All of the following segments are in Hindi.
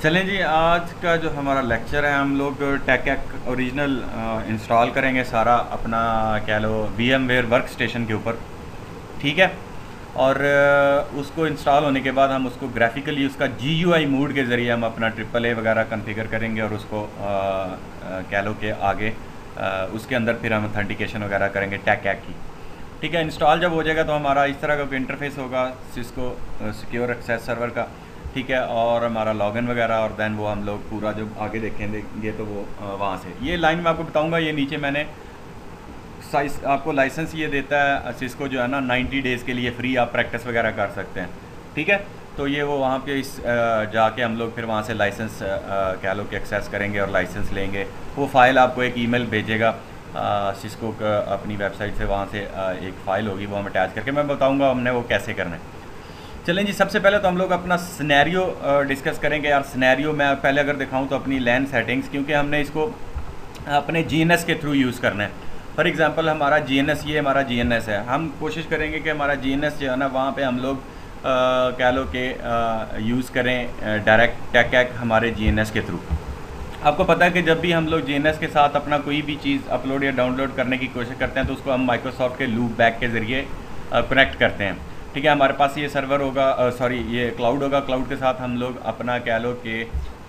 चलें जी, आज का जो हमारा लेक्चर है हम लोग टेकएक ओरिजिनल इंस्टॉल करेंगे सारा अपना कह लो VMware वर्क स्टेशन के ऊपर। ठीक है। और उसको इंस्टॉल होने के बाद हम उसको ग्राफिकली उसका GUI मोड के ज़रिए हम अपना AAA वगैरह कॉन्फ़िगर करेंगे और उसको कह लो कि आगे उसके अंदर फिर हम ऑथेंटिकेशन वगैरह करेंगे टेकएक की। ठीक है। इंस्टॉल जब हो जाएगा तो हमारा इस तरह का इंटरफेस होगा सिस्को सिक्योर एक्सेस सर्वर का। ठीक है। और हमारा लॉगिन वगैरह और देन वो हम लोग पूरा जब आगे देखेंगे तो वो वहाँ से ये लाइन में आपको बताऊंगा। ये नीचे मैंने साइज आपको लाइसेंस ये देता है सिस्को जो है ना 90 डेज़ के लिए फ्री आप प्रैक्टिस वगैरह कर सकते हैं। ठीक है। तो ये वो वहाँ पे इस जाके हम लोग फिर वहाँ से लाइसेंस कह लो कि एक्सेस करेंगे और लाइसेंस लेंगे। वो फ़ाइल आपको एक ईमेल भेजेगा सिस्को का अपनी वेबसाइट से, वहाँ से एक फ़ाइल होगी वो हम अटैच करके मैं बताऊँगा हमने वो कैसे करना है। चलें जी, सबसे पहले तो हम लोग अपना सिनेरियो डिस्कस करेंगे। यार सिनेरियो मैं पहले अगर दिखाऊं तो अपनी लैन सेटिंग्स, क्योंकि हमने इसको अपने GNS के थ्रू यूज़ करना है। फॉर एग्जांपल हमारा GNS, ये हमारा GNS है। हम कोशिश करेंगे कि हमारा GNS जो है ना वहाँ पे हम लोग कह लो कि यूज़ करें डायरेक्ट टेकएक हमारे GNS के थ्रू। आपको पता है कि जब भी हम लोग GNS के साथ अपना कोई भी चीज़ अपलोड या डाउनलोड करने की कोशिश करते हैं तो उसको हम माइक्रोसॉफ्ट के लूप बैक के ज़रिए कनेक्ट करते हैं। ठीक है। हमारे पास ये सर्वर होगा, सॉरी ये क्लाउड होगा। क्लाउड के साथ हम लोग अपना कह लो कि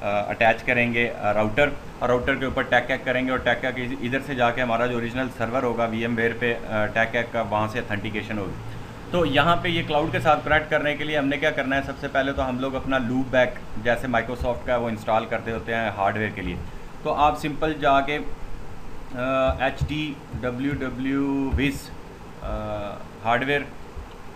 अटैच करेंगे राउटर, और राउटर के ऊपर टेकएक करेंगे और टेकएक इधर से जाके हमारा जो ओरिजिनल सर्वर होगा VMware पे टेकएक का, वहाँ से ऑथेंटिकेशन होगी। तो यहाँ पे ये क्लाउड के साथ कनेक्ट करने के लिए हमने क्या करना है, सबसे पहले तो हम लोग अपना लूप बैक जैसे माइक्रोसॉफ्ट का वो इंस्टॉल करते होते हैं हार्डवेयर के लिए। तो आप सिंपल जाके HDWW-विज हार्डवेयर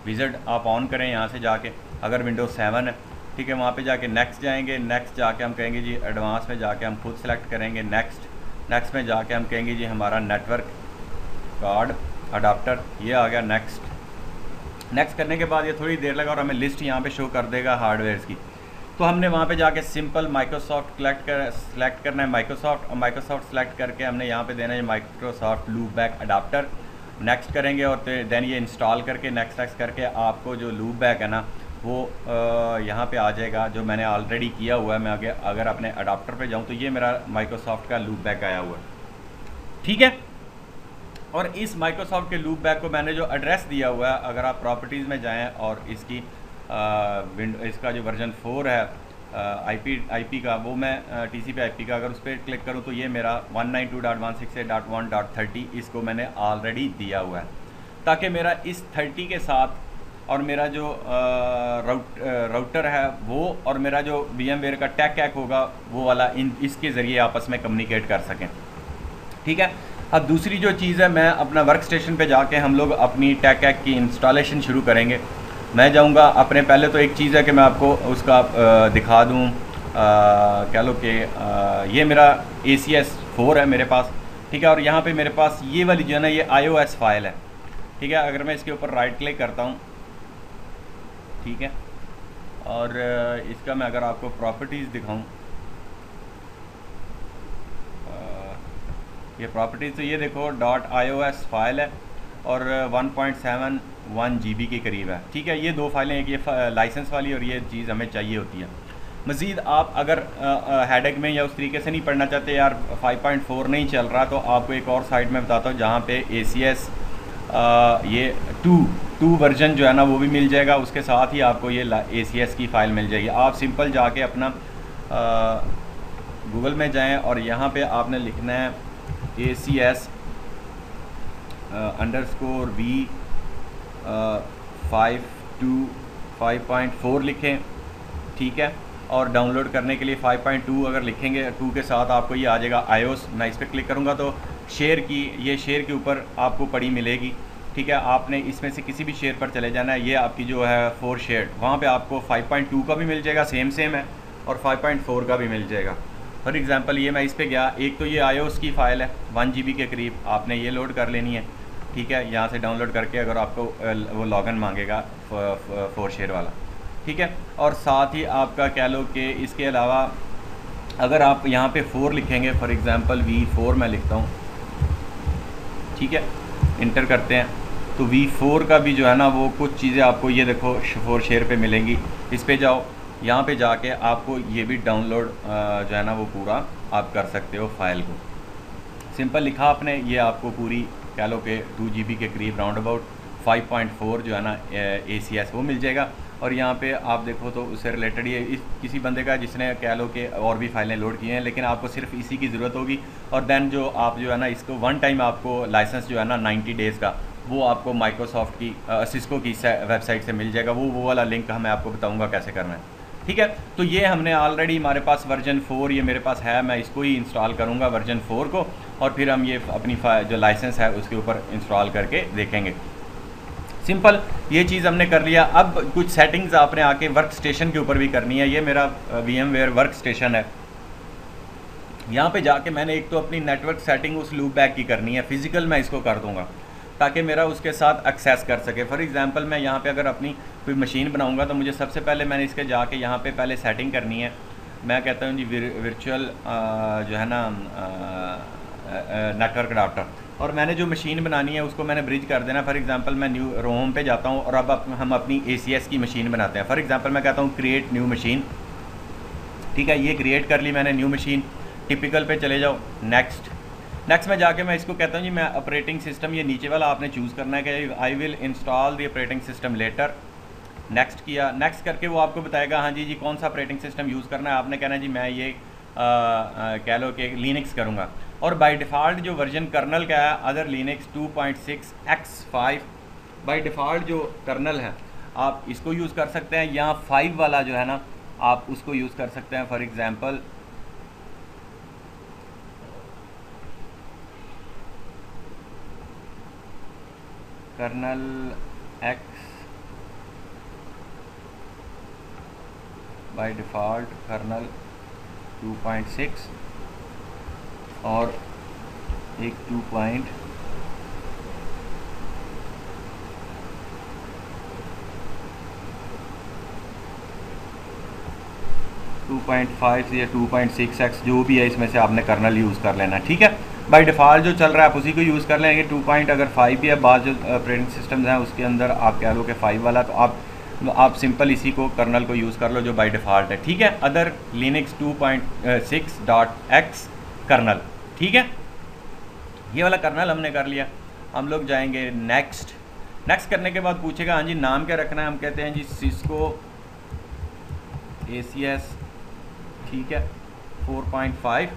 विज़िट आप ऑन करें यहाँ से जाके, अगर विंडोज़ 7 है। ठीक है। वहाँ पे जाके नेक्स्ट जाएंगे। नेक्स्ट जाके हम कहेंगे जी एडवांस में जाके हम खुद सेलेक्ट करेंगे नेक्स्ट। नेक्स्ट में जाके हम कहेंगे जी हमारा नेटवर्क कार्ड अडाप्टर, ये आ गया नेक्स्ट। नेक्स्ट करने के बाद ये थोड़ी देर लगा और हमें लिस्ट यहाँ पे शो कर देगा हार्डवेयर्स की। तो हमने वहाँ पे जाके सिंपल माइक्रोसॉफ्ट सेलेक्ट करना है माइक्रोसॉफ्ट, और माइक्रोसॉफ्ट सेलेक्ट करके हमने यहाँ पे देना है Microsoft loop back adapter. Next करेंगे और देन ये इंस्टॉल करके नेक्स्ट करके आपको जो लूप बैक है ना वो यहाँ पे आ जाएगा, जो मैंने ऑलरेडी किया हुआ है। मैं आगे अगर अपने अडाप्टर पे जाऊँ तो ये मेरा माइक्रोसॉफ्ट का लूप बैक आया हुआ है। ठीक है। और इस माइक्रोसॉफ्ट के लूप बैक को मैंने जो एड्रेस दिया हुआ है, अगर आप प्रॉपर्टीज़ में जाएं और इसकी इसका जो वर्जन 4 है IP का, वो मैं TCP IP का अगर उस पर क्लिक करूं तो ये मेरा 192.168.1.30 इसको मैंने ऑलरेडी दिया हुआ है, ताकि मेरा इस 30 के साथ और मेरा जो राउटर है वो और मेरा जो VMware का टेकएक होगा वो वाला इसके ज़रिए आपस में कम्युनिकेट कर सकें। ठीक है। अब दूसरी जो चीज़ है, मैं अपना वर्क स्टेशन पे जाके हम लोग अपनी टेकएक की इंस्टॉलेशन शुरू करेंगे। मैं जाऊंगा अपने, पहले तो एक चीज़ है कि मैं आपको उसका दिखा दूं, कह लो कि ये मेरा ACS 4 है मेरे पास। ठीक है। और यहाँ पे मेरे पास ये वाली जो है ना ये iOS फाइल है। ठीक है। अगर मैं इसके ऊपर राइट क्लिक करता हूँ, ठीक है, और इसका मैं अगर आपको प्रॉपर्टीज़ दिखाऊँ, ये प्रॉपर्टीज़ तो ये देखो .ios फाइल है और 1.71 GB के करीब है। ठीक है। ये दो फाइलें, एक ये लाइसेंस वाली और ये चीज़ हमें चाहिए होती है। मज़ीद आप अगर हेडेक में या उस तरीके से नहीं पढ़ना चाहते, यार 5.4 नहीं चल रहा, तो आपको एक और साइट में बताता हूँ जहाँ पे ACS ये 2 वर्जन जो है ना वो भी मिल जाएगा। उसके साथ ही आपको ये ACS की फ़ाइल मिल जाएगी। आप सिंपल जाके अपना गूगल में जाएँ और यहाँ पर आपने लिखना है ACS _V 5.4 लिखें। ठीक है। और डाउनलोड करने के लिए 5.2 अगर लिखेंगे, 2 के साथ आपको ये आ जाएगा iOS। मैं इस पर क्लिक करूँगा तो शेयर की, ये शेयर के ऊपर आपको पड़ी मिलेगी। ठीक है। आपने इसमें से किसी भी शेयर पर चले जाना है। ये आपकी जो है 4 शेयर, वहाँ पे आपको 5.2 का भी मिल जाएगा, सेम है, और 5.4 का भी मिल जाएगा। फॉर एग्ज़ाम्पल ये मैं इस पर गया, एक तो ये iOS की फ़ाइल है 1 GB के करीब, आपने ये लोड कर लेनी है। ठीक है। यहाँ से डाउनलोड करके अगर आपको वो लॉगिन मांगेगा 4 शेयर वाला। ठीक है। और साथ ही आपका कह लो कि इसके अलावा अगर आप यहाँ पे 4 लिखेंगे, फॉर एग्ज़ाम्पल V4 मैं लिखता हूँ। ठीक है। इंटर करते हैं तो V4 का भी जो है ना वो कुछ चीज़ें आपको ये देखो 4 शेयर पे मिलेंगी। इस पे जाओ यहाँ पे जाके आपको ये भी डाउनलोड जो है ना वो पूरा आप कर सकते हो फाइल को। सिंपल लिखा आपने, ये आपको पूरी कह लो कि 2 GB के करीब राउंड अबाउट 5.4 जो है ना ACS वो मिल जाएगा। और यहाँ पे आप देखो तो उससे रिलेटेड ये किसी बंदे का जिसने कह लो कि और भी फाइलें लोड की हैं, लेकिन आपको सिर्फ इसी की ज़रूरत होगी। और दैन जो आप जो है ना इसको वन टाइम आपको लाइसेंस जो है ना 90 डेज़ का वो आपको माइक्रोसॉफ्ट की सिस्को की वेबसाइट से मिल जाएगा। वो वाला लिंक मैं आपको बताऊँगा कैसे करना है, ठीक है। तो ये हमने ऑलरेडी हमारे पास वर्जन 4 ये मेरे पास है, मैं इसको ही इंस्टॉल करूँगा वर्जन 4 को, और फिर हम ये अपनी जो लाइसेंस है उसके ऊपर इंस्टॉल करके देखेंगे। सिंपल ये चीज़ हमने कर लिया। अब कुछ सेटिंग्स आपने आके वर्क स्टेशन के ऊपर भी करनी है। ये मेरा VMware वर्क स्टेशन है। यहाँ पे जाके मैंने एक तो अपनी नेटवर्क सेटिंग उस लूप बैक की करनी है, फिजिकल मैं इसको कर दूँगा ताकि मेरा उसके साथ एक्सेस कर सके। फॉर एग्जांपल मैं यहाँ पे अगर अपनी कोई मशीन बनाऊँगा तो मुझे सबसे पहले मैंने इसके जाके यहाँ पे पहले सेटिंग करनी है। मैं कहता हूँ जी वर्चुअल जो है ना नेटवर्क अडाप्टर, और मैंने जो मशीन बनानी है उसको मैंने ब्रिज कर देना। फॉर एग्जांपल मैं न्यू रोम पे जाता हूँ और अब हम अपनी ACS की मशीन बनाते हैं। फॉर एग्जांपल मैं कहता हूँ क्रिएट न्यू मशीन, ठीक है। ये क्रिएट कर ली मैंने न्यू मशीन। टिपिकल पे चले जाओ, नेक्स्ट में जाके मैं इसको कहता हूँ जी मैं ऑपरेटिंग सिस्टम, ये नीचे वाला आपने चूज़ करना है कि I will install the operating system later. Next किया, नेक्स्ट करके वो आपको बताएगा हाँ जी कौन सा ऑपरेटिंग सिस्टम यूज़ करना है। आपने कहना है जी मैं ये कह लो कि लिनक्स करूँगा, और बाय डिफ़ॉल्ट जो वर्जन कर्नल का है other Linux 2.6x5 by default जो कर्नल है आप इसको यूज़ कर सकते हैं, या 5 वाला जो है ना आप उसको यूज़ कर सकते हैं। For example kernel X by default kernel 2.6 और एक 2.5 या 2.6x जो भी है इसमें से आपने कर्नल यूज़ कर लेना, ठीक है। बाय डिफ़ॉल्ट जो चल रहा है आप उसी को यूज़ कर लेंगे। 2. अगर 5 भी है, बाद जो ऑपरेटिंग सिस्टम्स हैं उसके अंदर आप कह लो कि 5 वाला, तो आप सिंपल इसी को कर्नल को यूज़ कर लो जो बाय डिफ़ॉल्ट है, ठीक है। अदर लिनक्स 2.6.x कर्नल, ठीक है। ये वाला कर्नल हमने कर लिया। हम लोग जाएंगे नेक्स्ट करने के बाद पूछेगा हाँ जी नाम क्या रखना है। हम कहते हैं जी सिस्को ACS, ठीक है 4.5,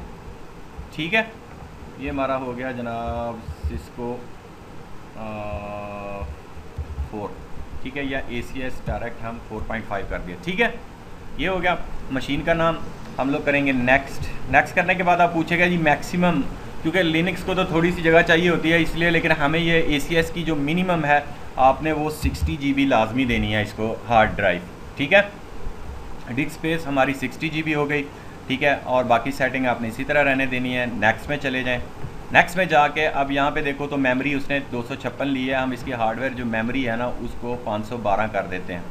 ठीक है। ये हमारा हो गया जनाब सिस्को 4, ठीक है, या ACS डायरेक्ट हम 4.5 कर दिया, ठीक है। ये हो गया मशीन का नाम। हम लोग करेंगे नेक्स्ट करने के बाद आप पूछेगा जी मैक्सिमम, क्योंकि लिनक्स को तो थोड़ी सी जगह चाहिए होती है इसलिए, लेकिन हमें ये ACS की जो मिनिमम है आपने वो 60 GB लाजमी देनी है इसको हार्ड ड्राइव, ठीक है। डिस्क स्पेस हमारी 60 GB हो गई, ठीक है, और बाकी सेटिंग आपने इसी तरह रहने देनी है। नेक्स्ट में चले जाएं। नेक्स्ट में जाके अब यहाँ पे देखो तो मेमोरी उसने 256 ली है, हम इसकी हार्डवेयर जो मेमोरी है ना उसको 512 कर देते हैं,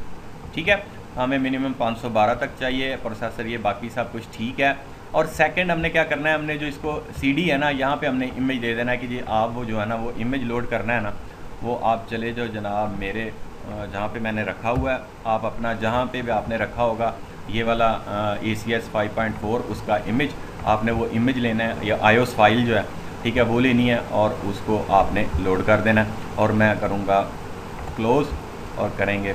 ठीक है। हमें मिनिमम 512 तक चाहिए प्रोसेसर, ये बाकी सब कुछ ठीक है। और सेकंड हमने क्या करना है, हमने जो इसको CD है ना यहाँ पे हमने इमेज दे देना है कि जी आप वो जो है ना वो इमेज लोड करना है ना, वो आप चले जाओ जनाब मेरे जहाँ पे मैंने रखा हुआ है, आप अपना जहाँ पे भी आपने रखा होगा ये वाला ACS 5.4 उसका इमेज आपने वो इमेज लेना है, या iOS फाइल जो है, ठीक है, वो लेनी है और उसको आपने लोड कर देना है। और मैं करूँगा क्लोज़ और करेंगे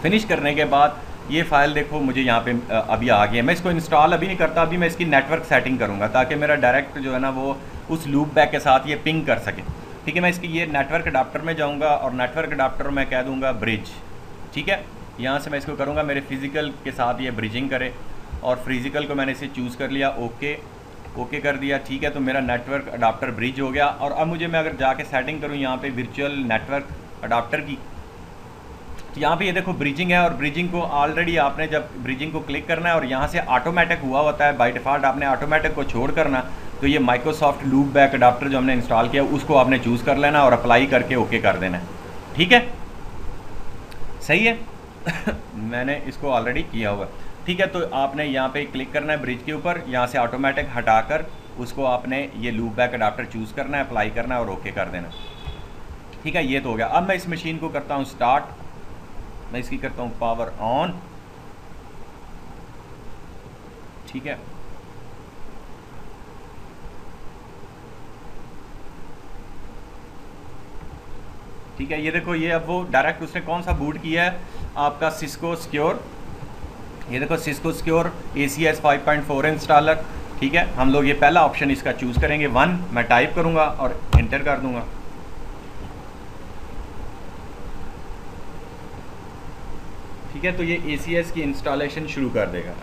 फिनिश करने के बाद ये फ़ाइल देखो मुझे यहाँ पे अभी आ गया। मैं इसको इंस्टॉल अभी नहीं करता, अभी मैं इसकी नेटवर्क सेटिंग करूँगा ताकि मेरा डायरेक्ट जो है ना वो उस लूप बैक के साथ ये पिंग कर सके, ठीक है। मैं इसकी ये नेटवर्क अडाप्टर में जाऊँगा और नेटवर्क अडाप्टर में कह दूँगा ब्रिज, ठीक है। यहाँ से मैं इसको करूँगा मेरे फिज़िकल के साथ ये ब्रिजिंग करे, और फिज़िकल को मैंने इसे चूज़ कर लिया, ओके कर दिया, ठीक है। तो मेरा नेटवर्क अडाप्टर ब्रिज हो गया। और अब मुझे मैं अगर जाके सेटिंग करूँ यहाँ पे वर्चुअल नेटवर्क अडाप्टर की, तो यहाँ पे ये देखो ब्रिजिंग है, और ब्रिजिंग को ऑलरेडी आपने जब ब्रिजिंग को क्लिक करना है और यहाँ से ऑटोमेटिक हुआ होता है बाय डिफ़ॉल्ट, आपने ऑटोमेटिक को छोड़ करना, तो ये माइक्रोसॉफ्ट लूप बैक अडाप्टर जो हमने इंस्टॉल किया उसको आपने चूज़ कर लेना और अप्लाई करके ओके कर देना है, ठीक है, सही है। मैंने इसको ऑलरेडी किया हुआ, ठीक है। तो आपने यहाँ पे क्लिक करना है ब्रिज के ऊपर, यहाँ से ऑटोमेटिक हटाकर उसको आपने ये लूप बैक अडाप्टर चूज़ करना है, अप्लाई करना है और ओके कर देना, ठीक है। ये तो हो गया। अब मैं इस मशीन को करता हूँ स्टार्ट, मैं इसकी करता हूँ पावर ऑन, ठीक है। ठीक है, ये देखो, ये अब वो डायरेक्ट उसने कौन सा बूट किया है, आपका सिस्को सिक्योर। ये देखो सिस्को सिक्योर ACS 5.4 इंस्टॉलर। ठीक है, हम लोग ये पहला ऑप्शन इसका चूज़ करेंगे 1, मैं टाइप करूँगा और एंटर कर दूँगा। ठीक है, तो ये ACS की इंस्टॉलेशन शुरू कर देगा।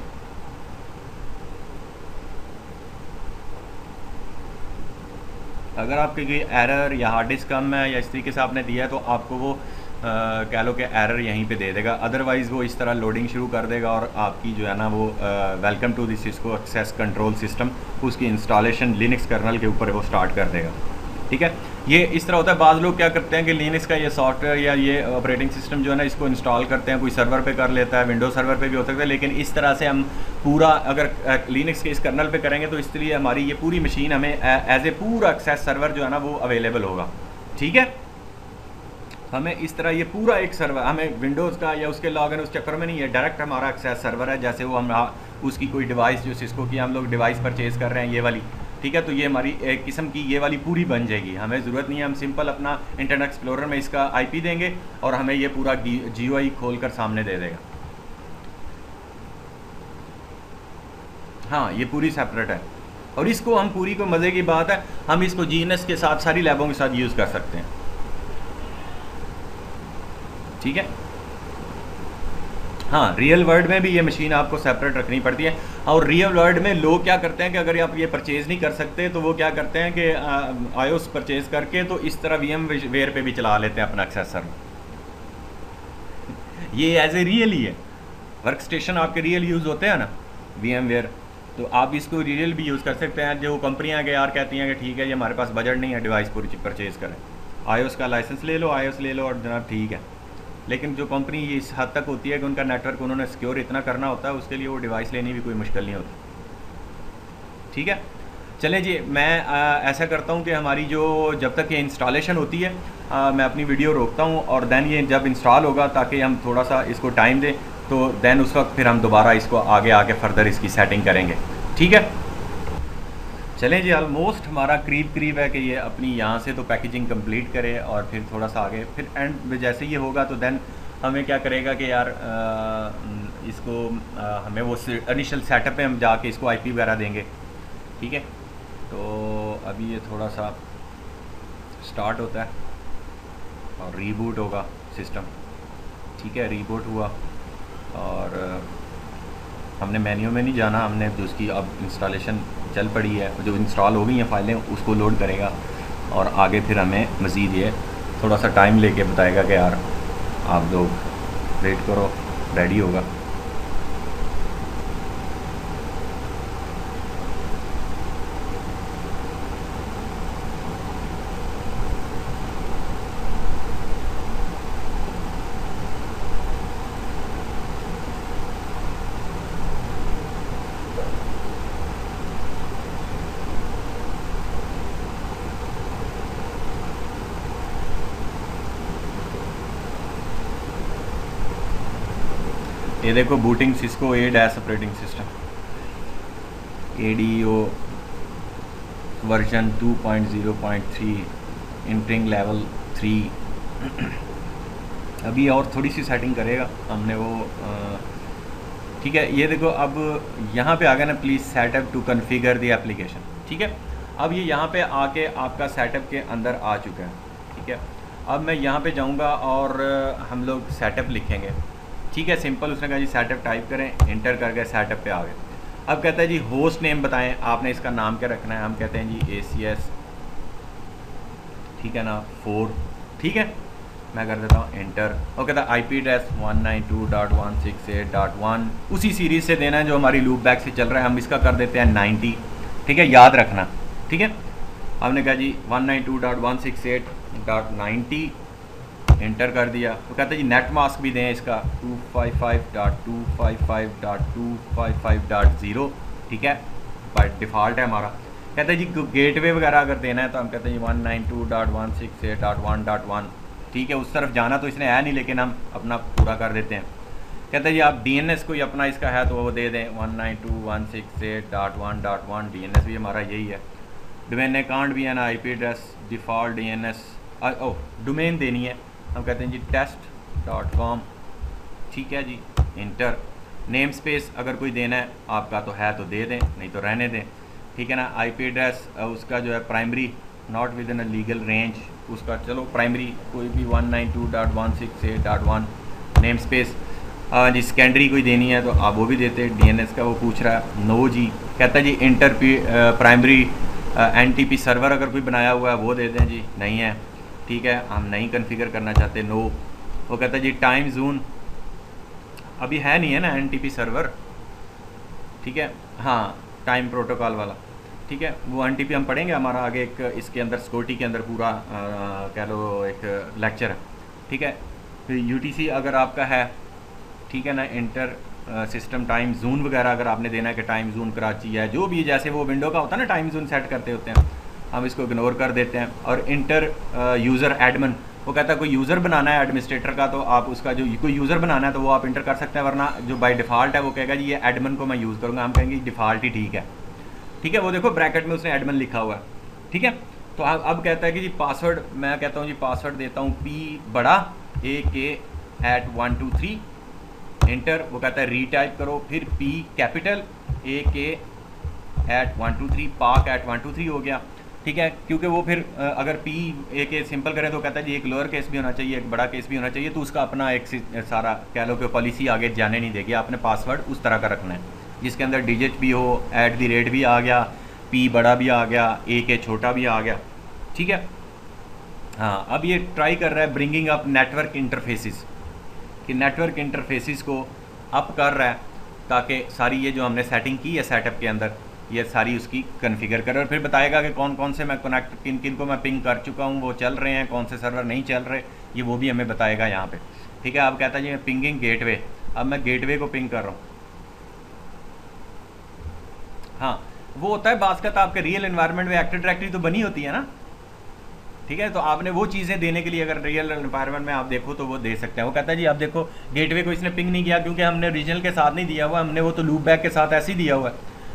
अगर आपके कोई एरर या हार्ड डिस्क कम है या इस तरीके से आपने दिया है तो आपको वो कह लो कि एरर यहीं पे दे देगा, अदरवाइज़ वो इस तरह लोडिंग शुरू कर देगा और आपकी जो है ना वो welcome to this Cisco access control system, उसकी इंस्टॉलेशन लिनक्स कर्नल के ऊपर वो स्टार्ट कर देगा। ठीक है, ये इस तरह होता है। बाज़ लोग क्या करते हैं कि लिनक्स का ये सॉफ्टवेयर या ये ऑपरेटिंग सिस्टम जो है ना इसको इंस्टॉल करते हैं, कोई सर्वर पे कर लेता है, विंडोज सर्वर पे भी हो सकता है, लेकिन इस तरह से हम पूरा अगर लिनक्स के इस कर्नल पे करेंगे तो इसलिए हमारी ये पूरी मशीन हमें एज ए पूरा एक्सेस सर्वर जो है ना वो अवेलेबल होगा। ठीक है, हमें इस तरह ये पूरा एक सर्वर, हमें विंडोज़ का या उसके लॉगिन उस चक्कर में नहीं है, डायरेक्ट हमारा एक्सेस सर्वर है। जैसे वो हम उसकी कोई डिवाइस जो सिस्को की हम लोग डिवाइस परचेज़ कर रहे हैं ये वाली, ठीक है, तो ये हमारी एक किस्म की ये वाली पूरी बन जाएगी। हमें ज़रूरत नहीं है, हम सिंपल अपना इंटरनेट एक्सप्लोरर में इसका IP देंगे और हमें ये पूरा GUI खोल कर सामने दे देगा। हाँ, ये पूरी सेपरेट है और इसको हम पूरी को मज़े की बात है, हम इसको GNS के साथ सारी लैबों के साथ यूज़ कर सकते हैं। ठीक है, हाँ, रियल वर्ल्ड में भी ये मशीन आपको सेपरेट रखनी पड़ती है। और रियल वर्ल्ड में लोग क्या करते हैं कि अगर आप ये परचेज़ नहीं कर सकते तो वो क्या करते हैं कि iOS परचेज़ करके तो इस तरह VMware पे भी चला लेते हैं अपना एक्सेस सर्वर। ये एज ए रियल ही है, वर्क स्टेशन आपके रियल यूज़ होते हैं ना VMware, तो आप इसको रियल भी यूज़ कर सकते हैं। जो कंपनियाँ के यार कहती हैं कि ठीक है ये हमारे पास बजट नहीं है डिवाइस पूरी परचेज़ करें, iOS का लाइसेंस ले लो, iOS ले लो और जनाब ठीक है। लेकिन जो कंपनी इस हद तक होती है कि उनका नेटवर्क उन्होंने सिक्योर इतना करना होता है, उसके लिए वो डिवाइस लेनी भी कोई मुश्किल नहीं होती। ठीक है, चलें जी, मैं ऐसा करता हूँ कि हमारी जो जब तक ये इंस्टॉलेशन होती है मैं अपनी वीडियो रोकता हूँ और देन ये जब इंस्टॉल होगा ताकि हम थोड़ा सा इसको टाइम दें, तो देन उस वक्त फिर हम दोबारा इसको आगे आके फर्दर इसकी सेटिंग करेंगे। ठीक है, चलें जी, ऑलमोस्ट हमारा करीब है कि ये अपनी यहाँ से तो पैकेजिंग कंप्लीट करे और फिर थोड़ा सा आगे फिर एंड में जैसे ये होगा तो देन हमें क्या करेगा कि यार इसको हमें वो इनिशियल सेटअप पे हम जाके इसको IP वगैरह देंगे। ठीक है, तो अभी ये थोड़ा सा स्टार्ट होता है और रीबूट होगा सिस्टम। ठीक है, रीबूट हुआ और हमने मेन्यू में नहीं जाना, हमने जो उसकी अब इंस्टॉलेशन चल पड़ी है, जो इंस्टॉल हो गई हैं फाइलें उसको लोड करेगा और आगे फिर हमें मज़ीद ये थोड़ा सा टाइम लेके बताएगा कि यार आप लोग वेट करो, रेडी होगा। ये देखो booting Cisco A- operating system ADO version 2.0.3 entering level 3। अभी और थोड़ी सी सेटिंग करेगा हमने वो ठीक है, ये देखो अब यहाँ पे आ गया ना, please setup to configure the application. ठीक है, अब ये यहाँ पे आके आपका सेटअप के अंदर आ चुका है। ठीक है, अब मैं यहाँ पे जाऊँगा और हम लोग सेटअप लिखेंगे। ठीक है, सिंपल, उसने कहा जी सेटअप टाइप करें, इंटर करके सेटअप पे आ गए। अब कहता है जी होस्ट नेम बताएं, आपने इसका नाम क्या रखना है। हम कहते हैं जी ACS, ठीक है ना, 4। ठीक है, मैं कर देता हूँ इंटर और कहता है IP एड्रेस 192.168.1 उसी सीरीज़ से देना है जो हमारी लूप बैक से चल रहा है। हम इसका कर देते हैं 90। ठीक है, याद रखना। ठीक है, हमने कहा जी 192.168.90 इंटर कर दिया। तो कहते हैं जी नेट मास्क भी दें इसका 255.255.255.0। ठीक है, बाय डिफ़ॉल्ट है हमारा। कहते हैं जी गेटवे वगैरह अगर देना है तो हम कहते हैं जी 192.168.1.1। ठीक है, उस तरफ जाना तो इसने है नहीं, लेकिन हम अपना पूरा कर देते हैं। कहता है जी आप DNS कोई अपना इसका है तो वो दे दें 192.168.1.1 DNS भी हमारा यही है। डोमेन कांट भी है ना IP address default DNS domain देनी है, हम कहते हैं जी test.com। ठीक है जी, इंटर। नेम स्पेस अगर कोई देना है आपका तो है तो दे दें, नहीं तो रहने दें। ठीक है ना। IP एड्रेस उसका जो है primary not with in a legal range, उसका चलो प्राइमरी कोई भी 192.168.1। नेम स्पेस जी सेकेंडरी कोई देनी है तो आप वो भी देते हैं। DNS का वो पूछ रहा है, नो जी। कहता है जी इंटर प्राइमरी NTP सर्वर अगर कोई बनाया हुआ है वो दे दें जी, नहीं है। ठीक है, हम नहीं कन्फिगर करना चाहते, नो। वो कहता है जी टाइम जोन अभी है नहीं है ना NTP सर्वर। ठीक है, हाँ टाइम प्रोटोकॉल वाला। ठीक है, वो NTP हम पढ़ेंगे, हमारा आगे एक इसके अंदर सिक्योरिटी के अंदर पूरा कह लो एक लेक्चर है। ठीक है, फिर UTC अगर आपका है, ठीक है ना, इंटर सिस्टम टाइम जोन वगैरह अगर आपने देना है कि टाइम जोन कराची है, जो भी जैसे वो विंडो का होता है ना टाइम जोन सेट करते होते हैं, हम इसको इग्नोर कर देते हैं। और इंटर यूज़र एडमिन, वो कहता है कोई यूज़र बनाना है एडमिनिस्ट्रेटर का तो आप उसका जो कोई यूज़र बनाना है तो वो आप इंटर कर सकते हैं, वरना जो बाय डिफ़ॉल्ट है वो कहेगा जी ये एडमिन को मैं यूज़ करूँगा, हम कहेंगे डिफ़ॉल्ट ही ठीक है। ठीक है, वो देखो ब्रैकेट में उसने एडमिन लिखा हुआ है। ठीक है, तो अब कहता है कि जी पासवर्ड, मैं कहता हूँ जी पासवर्ड देता हूँ P बड़ा AK@123 इंटर। वो कहता है रीटाइप करो, फिर P कैपिटल AK@123 पाक@123 हो गया। ठीक है, क्योंकि वो फिर अगर P AK सिंपल करें तो कहता है जी एक लोअर केस भी होना चाहिए, एक बड़ा केस भी होना चाहिए, तो उसका अपना एक सारा कह लो कि पॉलिसी आगे जाने नहीं देगी। आपने पासवर्ड उस तरह का रखना है जिसके अंदर डिजिट भी हो, @ भी आ गया, P बड़ा भी आ गया, AK छोटा भी आ गया। ठीक है, हाँ अब ये ट्राई कर रहा है ब्रिंगिंग अप नेटवर्क इंटरफेसिस, कि नेटवर्क इंटरफेसिस को अप कर रहा है ताकि सारी ये जो हमने सेटिंग की है सेटअप के अंदर ये सारी उसकी कन्फिगर करे, और फिर बताएगा कि कौन कौन से मैं कनेक्ट किन किन को मैं पिंग कर चुका हूँ, वो चल रहे हैं, कौन से सर्वर नहीं चल रहे, ये वो भी हमें बताएगा यहाँ पे। ठीक है, अब कहता है जी मैं पिंगिंग गेटवे, अब मैं गेटवे को पिंग कर रहा हूँ। हाँ वो होता है बात का, तो आपके रियल एनवायरनमेंट में एक्टिव डायरेक्टरी तो बनी होती है ना। ठीक है, तो आपने वो चीज़ें देने के लिए अगर रियल एनवायरनमेंट में आप देखो तो वो दे सकते हैं। वो कहता है जी आप देखो गेटवे को इसने पिंग नहीं किया क्योंकि हमने रीजनल के साथ नहीं दिया हुआ, हमने वो तो लूप बैक के साथ ऐसे ही दिया हुआ है।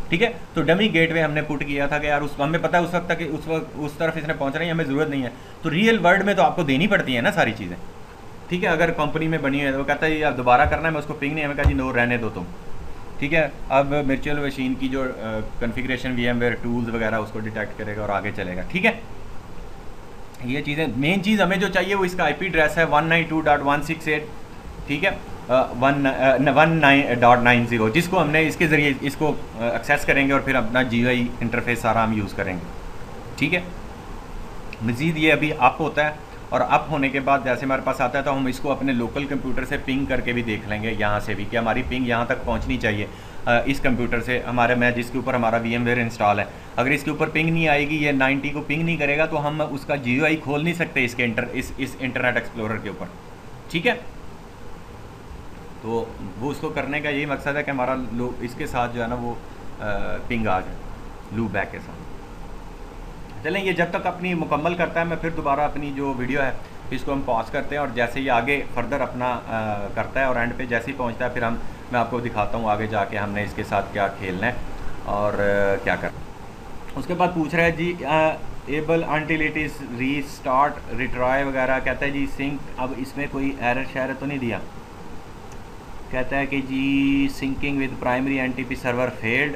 ठीक है, तो डमी गेटवे हमने पुट किया था कि यार उस हमें पता है उस वक्त तक उस तरफ इसने पहुंच रही है, हमें ज़रूरत नहीं है। तो रियल वर्ल्ड में तो आपको देनी पड़ती है ना सारी चीज़ें। ठीक है, अगर कंपनी में बनी है तो वो कहता है यार दोबारा करना है, मैं उसको पिंग नहीं, हमें कहा जी नो रहने दो तुम। ठीक है, अब वर्चुअल मशीन की जो कॉन्फ़िगरेशन VMware टूल्स वगैरह उसको डिटेक्ट करेगा और आगे चलेगा। ठीक है, ये चीज़ें मेन चीज़ हमें जो चाहिए वो इसका IP एड्रेस है 192.168। ठीक है, 1.9.90 जिसको हमने इसके ज़रिए इसको एक्सेस करेंगे और फिर अपना GUI इंटरफेस सारा हम यूज़ करेंगे। ठीक है, मज़ीद ये अभी अप होता है और अप होने के बाद जैसे हमारे पास आता है तो हम इसको अपने लोकल कंप्यूटर से पिंग करके भी देख लेंगे यहाँ से भी कि हमारी पिंग यहाँ तक पहुँचनी चाहिए। इस कंप्यूटर से हमारे मैं जिसके ऊपर हमारा VMware इंस्टॉल है, अगर इसके ऊपर पिंग नहीं आएगी, ये 90 को पिंग नहीं करेगा तो हम उसका GUI खोल नहीं सकते इसके इस इंटरनेट एक्सप्लोरर के ऊपर। ठीक है, तो वो उसको करने का यही मकसद है कि हमारा इसके साथ जो है ना वो पिंग आ जाए लूप बैक के साथ। चलें, ये जब तक अपनी मुकम्मल करता है मैं फिर दोबारा अपनी जो वीडियो है इसको हम पॉज करते हैं और जैसे ये आगे फर्दर अपना करता है और एंड पे जैसे ही पहुंचता है फिर मैं आपको दिखाता हूँ आगे जाके हमने इसके साथ क्या खेलना है और क्या करना। उसके बाद पूछ रहा है जी able until it is restart retry वगैरह। कहता है जी सिंक, अब इसमें कोई एरर शहर तो नहीं दिया। कहता है कि जी syncing with primary NTP server failed,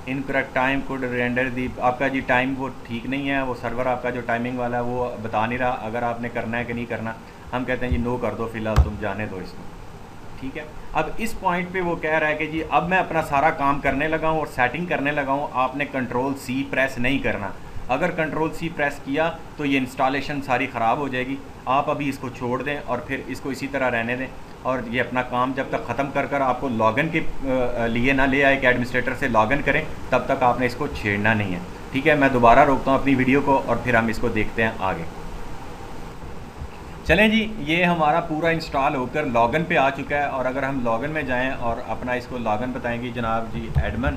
incorrect time code render the. आपका जी टाइम वो ठीक नहीं है, वो सर्वर आपका जो टाइमिंग वाला है वो बता नहीं रहा अगर आपने करना है कि नहीं करना। हम कहते हैं जी नो कर दो, फिलहाल तुम जाने दो इसको। ठीक है, अब इस पॉइंट पे वो कह रहा है कि जी अब मैं अपना सारा काम करने लगा हूँ और सेटिंग करने लगा हूँ, आपने Ctrl+C प्रेस नहीं करना। अगर Ctrl+C प्रेस किया तो ये इंस्टॉलेशन सारी ख़राब हो जाएगी। आप अभी इसको छोड़ दें और फिर इसको इसी तरह रहने दें और ये अपना काम जब तक ख़त्म कर आपको लॉगिन के लिए ना ले आए कि एडमिनिस्ट्रेटर से लॉगिन करें, तब तक आपने इसको छेड़ना नहीं है। ठीक है, मैं दोबारा रोकता हूँ अपनी वीडियो को और फिर हम इसको देखते हैं आगे। चलें जी, ये हमारा पूरा इंस्टॉल होकर लॉगिन पे आ चुका है और अगर हम लॉगिन में जाएं और अपना इसको लॉगिन बताएंगे जनाब जी एडमिन।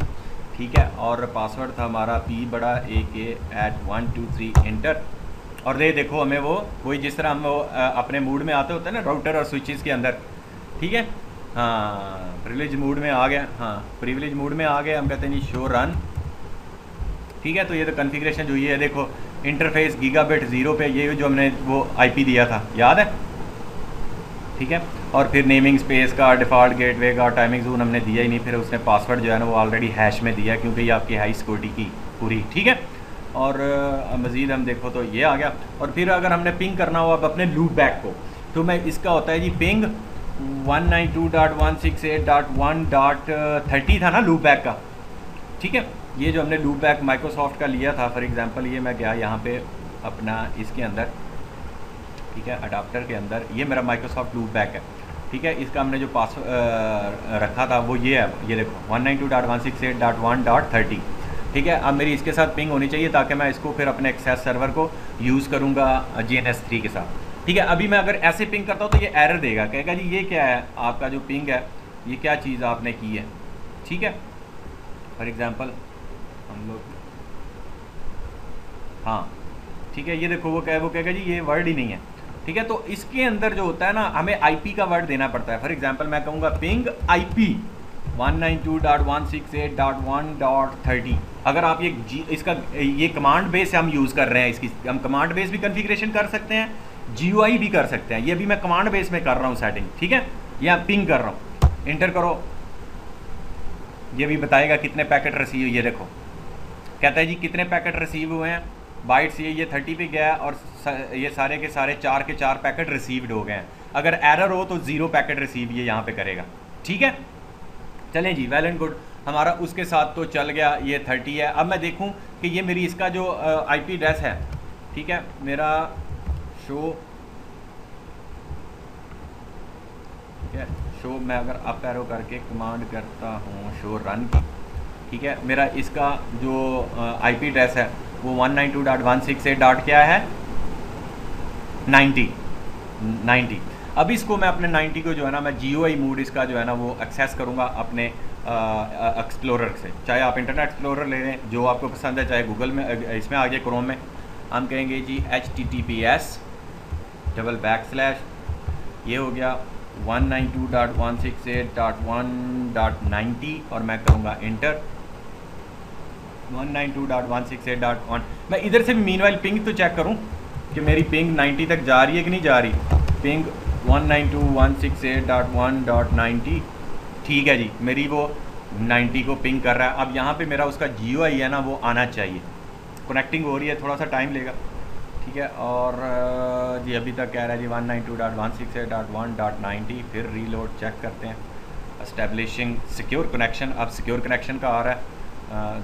ठीक है, और पासवर्ड था हमारा P बड़ा AK@123 इंटर। और ये देखो हमें वही जिस तरह हम वो अपने मूड में आते होते हैं ना राउटर और स्विचेस के अंदर। ठीक है, हाँ प्रिविलेज मोड में आ गया, हाँ प्रिविलेज मोड में आ गया। हम कहते हैं जी शो रन, ठीक है। तो ये तो कॉन्फ़िगरेशन जो ये है देखो, इंटरफेस गीगाबिट 0 पे, ये जो हमने वो आईपी दिया था याद है, ठीक है। और फिर नेमिंग स्पेस का, डिफ़ॉल्ट गेटवे का, टाइमिंग जोन हमने दिया ही नहीं। फिर उसने पासवर्ड जो है ना वो ऑलरेडी हैश में दिया, क्योंकि ये आपकी हाई सिक्योरिटी की पूरी, ठीक है। और मज़ीद हम देखो तो ये आ गया। और फिर अगर हमने पिंग करना हो अब अपने लूप बैक को, तो मैं इसका होता है जी पिंग 192.168.1.30 था ना लूप बैक का, ठीक है। ये जो हमने लूप बैक माइक्रोसॉफ्ट का लिया था, फॉर एग्जांपल ये मैं गया यहाँ पे अपना इसके अंदर, ठीक है, अडाप्टर के अंदर, ये मेरा माइक्रोसॉफ्ट लूप बैक है, ठीक है। इसका हमने जो पासवर्ड रखा था वो ये है, ये देखो 192.168.1.30, ठीक है। अब मेरी इसके साथ पिंग होनी चाहिए ताकि मैं इसको फिर अपने एक्सेस सर्वर को यूज़ करूँगा GNS3 के साथ, ठीक है। अभी मैं अगर ऐसे पिंग करता हूँ तो ये एरर देगा, कहेगा जी ये क्या है आपका जो पिंग है, ये क्या चीज़ आपने की है, ठीक है। फॉर एग्ज़ाम्पल हम लोग, हाँ ठीक है, ये देखो वो कहेगा जी ये वर्ड ही नहीं है, ठीक है। तो इसके अंदर जो होता है ना, हमें आईपी का वर्ड देना पड़ता है। फॉर एग्जांपल मैं कहूँगा पिंग आईपी 192.168.1.30। अगर आप ये इसका ये कमांड बेस हम यूज़ कर रहे हैं, इसकी हम कमांड बेस भी कॉन्फ़िगरेशन कर सकते हैं, GUI भी कर सकते हैं। ये भी मैं कमांड बेस में कर रहा हूँ सेटिंग, ठीक है। या पिंग कर रहा हूँ, इंटर करो, ये भी बताएगा कितने पैकेट रिसीव, ये देखो कहता है जी कितने पैकेट रिसीव हुए हैं, बाइट्स ये 30 पे गया और ये सारे के सारे 4 के 4 पैकेट रिसीव्ड हो गए हैं। अगर एरर हो तो 0 पैकेट रिसीव ये यहाँ पे करेगा, ठीक है। चलें जी, वेल एंड गुड, हमारा उसके साथ तो चल गया, ये 30 है। अब मैं देखूँ कि ये मेरी इसका जो IP एड्रेस है, ठीक है, मेरा शो, ठीक है, शो मैं अगर अप एरो करके कमांड करता हूँ शो रन की, ठीक है, मेरा इसका जो IP एड्रेस है वो 192.168. क्या है 90। अब इसको मैं अपने 90 को जो है ना मैं GUI मोड इसका जो है ना वो एक्सेस करूँगा अपने एक्सप्लोरर से, चाहे आप इंटरनेट एक्सप्लोरर ले लें जो आपको पसंद है, चाहे गूगल में इसमें आ जाए क्रोम में। हम कहेंगे जी https:// ये हो गया 192.168.1.90 और मैं करूँगा इंटर 192.168.1। मैं इधर से भी मीनवाइल पिंग तो चेक करूं कि मेरी पिंग 90 तक जा रही है कि नहीं जा रही। पिंग 192.168.1.90, ठीक है जी, मेरी वो 90 को पिंग कर रहा है। अब यहाँ पे मेरा उसका GUI है ना वो आना चाहिए, कनेक्टिंग हो रही है, थोड़ा सा टाइम लेगा, ठीक है। और जी अभी तक कह रहा है जी 192.168.1.90, फिर रीलोड चेक करते हैं, एस्टेब्लिशिंग सिक्योर कनेक्शन। अब सिक्योर कनेक्शन का आ रहा है।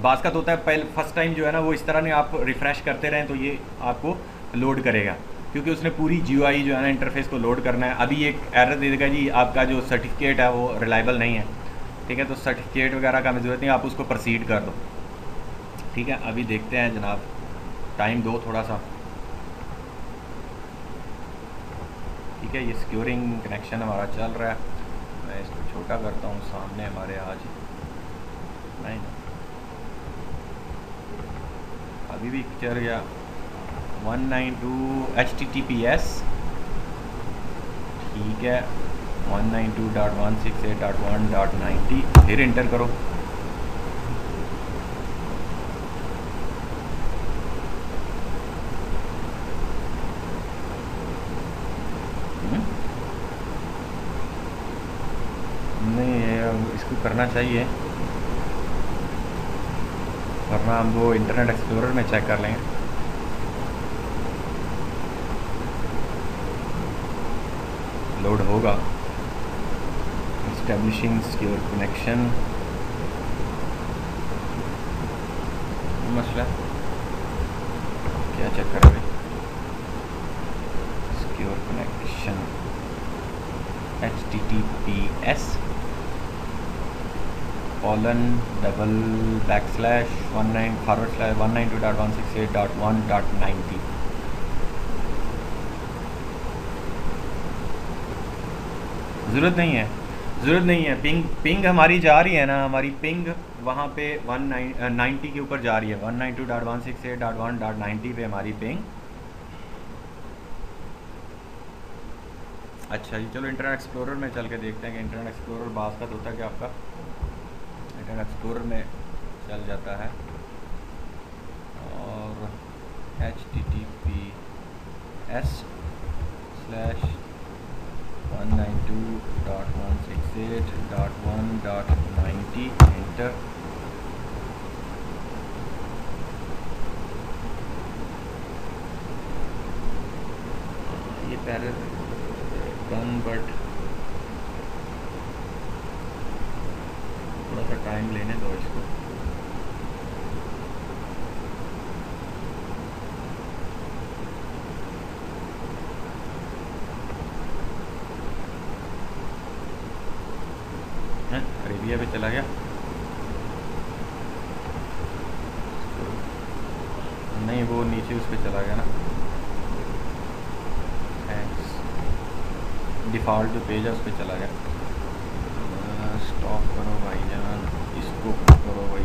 बास का तो होता है पहले फर्स्ट टाइम जो है ना वो इस तरह ने आप रिफ़्रेश करते रहें तो ये आपको लोड करेगा, क्योंकि उसने पूरी GUI जो है ना इंटरफेस को लोड करना है। अभी एक एरर दे देगा जी आपका जो सर्टिफिकेट है वो रिलायबल नहीं है, ठीक है। तो सर्टिफिकेट वगैरह का हमें ज़रूरत नहीं, आप उसको प्रोसीड कर दो, ठीक है। अभी देखते हैं जनाब, टाइम दो थोड़ा सा, ठीक है। ये सिक्योरिंग कनेक्शन हमारा चल रहा है, मैं इसको छोटा करता हूँ, सामने हमारे आज नहीं, अभी भी चल गया 192 HTTPS, ठीक है, 192.168.1.90, फिर इंटर करो, नहीं इसको करना चाहिए, वरना हम वो इंटरनेट एक्सप्लोरर में चेक कर लेंगे। लोड होगा, एस्टेब्लिशिंग सिक्योर कनेक्शन, मसला क्या चेक कर रहे, सिक्योर कनेक्शन HTTPS:// 192.168.1.90। ज़रूरत नहीं है, ज़रूरत नहीं है, पिंग हमारी जा रही है ना, हमारी पिंग वहाँ पे 190 के ऊपर जा रही है, 192.168.1.90 पे हमारी पिंग अच्छा जी, चलो इंटरनेट एक्सप्लोरर में चल के देखते हैं कि इंटरनेट एक्सप्लोरर बास का तो होता है कि आपका इंटरनेट एक्सप्लोरर में चल जाता है। और https://192.168.1.90 एंटर। ये पहले डन, बट थोड़ा सा टाइम लेने दो इसको। अरेबिया पे चला गया, नहीं वो नीचे उस पर चला गया ना। थैंक्स, डिफ़ॉल्ट जो पेज है उस पर चला गया। स्टॉप करो भाईजान, इसको करो भाई।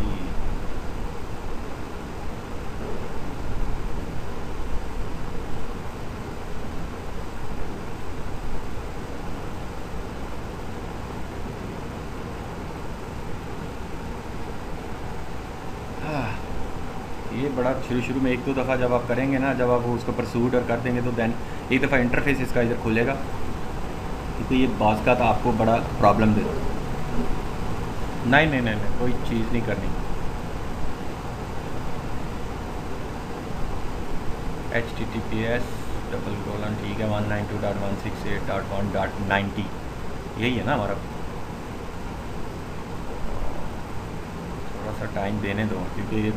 ये बड़ा शुरू में एक दो दफ़ा जब आप करेंगे ना, जब आप उसको परसूड और कर देंगे तो दैन एक दफ़ा इंटरफेस इसका इधर खुलेगा, क्योंकि ये बास का तो आपको बड़ा प्रॉब्लम देता। नहीं, कोई चीज़ नहीं करनी। https:// ठीक है 192.168.1.90 यही है ना हमारा। थोड़ा सा टाइम देने दो, क्योंकि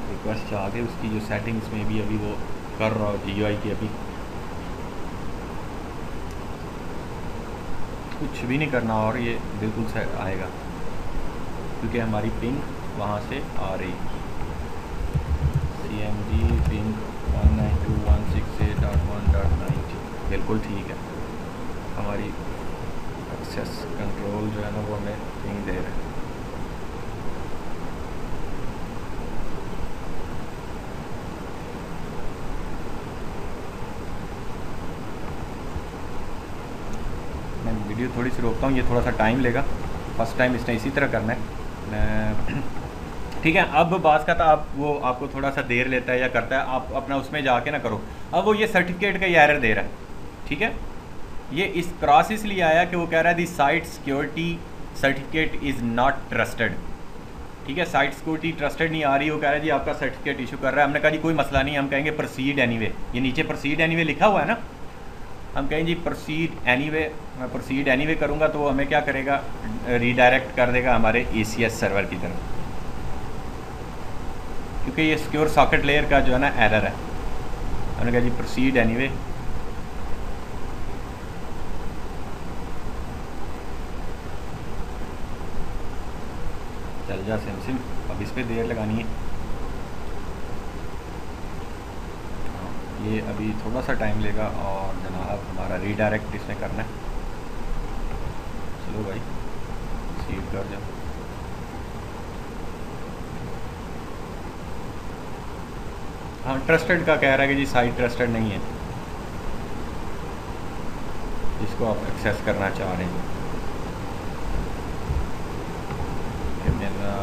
रिक्वेस्ट आ गई उसकी जो सेटिंग्स में भी अभी वो कर रहा हो GUI की, अभी कुछ भी नहीं करना और ये बिल्कुल से आएगा, क्योंकि हमारी पिंग वहाँ से आ रही। CMD पिंग 192.168.1.90 बिल्कुल ठीक है। हमारी एक्सेस कंट्रोल जो है ना वो हमें पिंग दे रहा है। वीडियो थोड़ी सी रोकता हूँ, ये थोड़ा सा टाइम लेगा। फर्स्ट टाइम इसने इसी तरह करना है। ठीक है, अब बात का था आप वो आपको थोड़ा सा देर लेता है या करता है, आप अपना उसमें जाके ना करो। अब वो ये सर्टिफिकेट का ये एरर दे रहा है, ठीक है। ये इस क्रॉस इसलिए आया कि वो कह रहा है the site security certificate is not trusted, ठीक है। साइट सिक्योरिटी ट्रस्टेड नहीं आ रही, वो कह रहा है जी आपका सर्टिफिकेट इशू कर रहा है। हमने कहा जी कोई मसला नहीं, हम कहेंगे प्रोसीड एनीवे। ये नीचे प्रोसीड एनीवे लिखा हुआ है ना, हम कहें जी प्रोसीड एनीवे। मैं प्रोसीड एनीवे करूँगा तो वो हमें क्या करेगा, रीडायरेक्ट कर देगा हमारे ECS सर्वर की तरफ, क्योंकि ये सिक्योर सॉकेट लेयर का जो है ना एरर है। हमने कहा जी प्रोसीड एनीवे। चल जा सिम, अब इस पर देर लगानी है। ये अभी थोड़ा सा टाइम लेगा और जनाब हमारा रीडायरेक्ट इसमें करना है। चलो भाई सीड कर जाओ। हाँ ट्रस्टेड का कह रहा है कि जी साइट ट्रस्टेड नहीं है, जिसको आप एक्सेस करना चाह रहे हैं। मेरा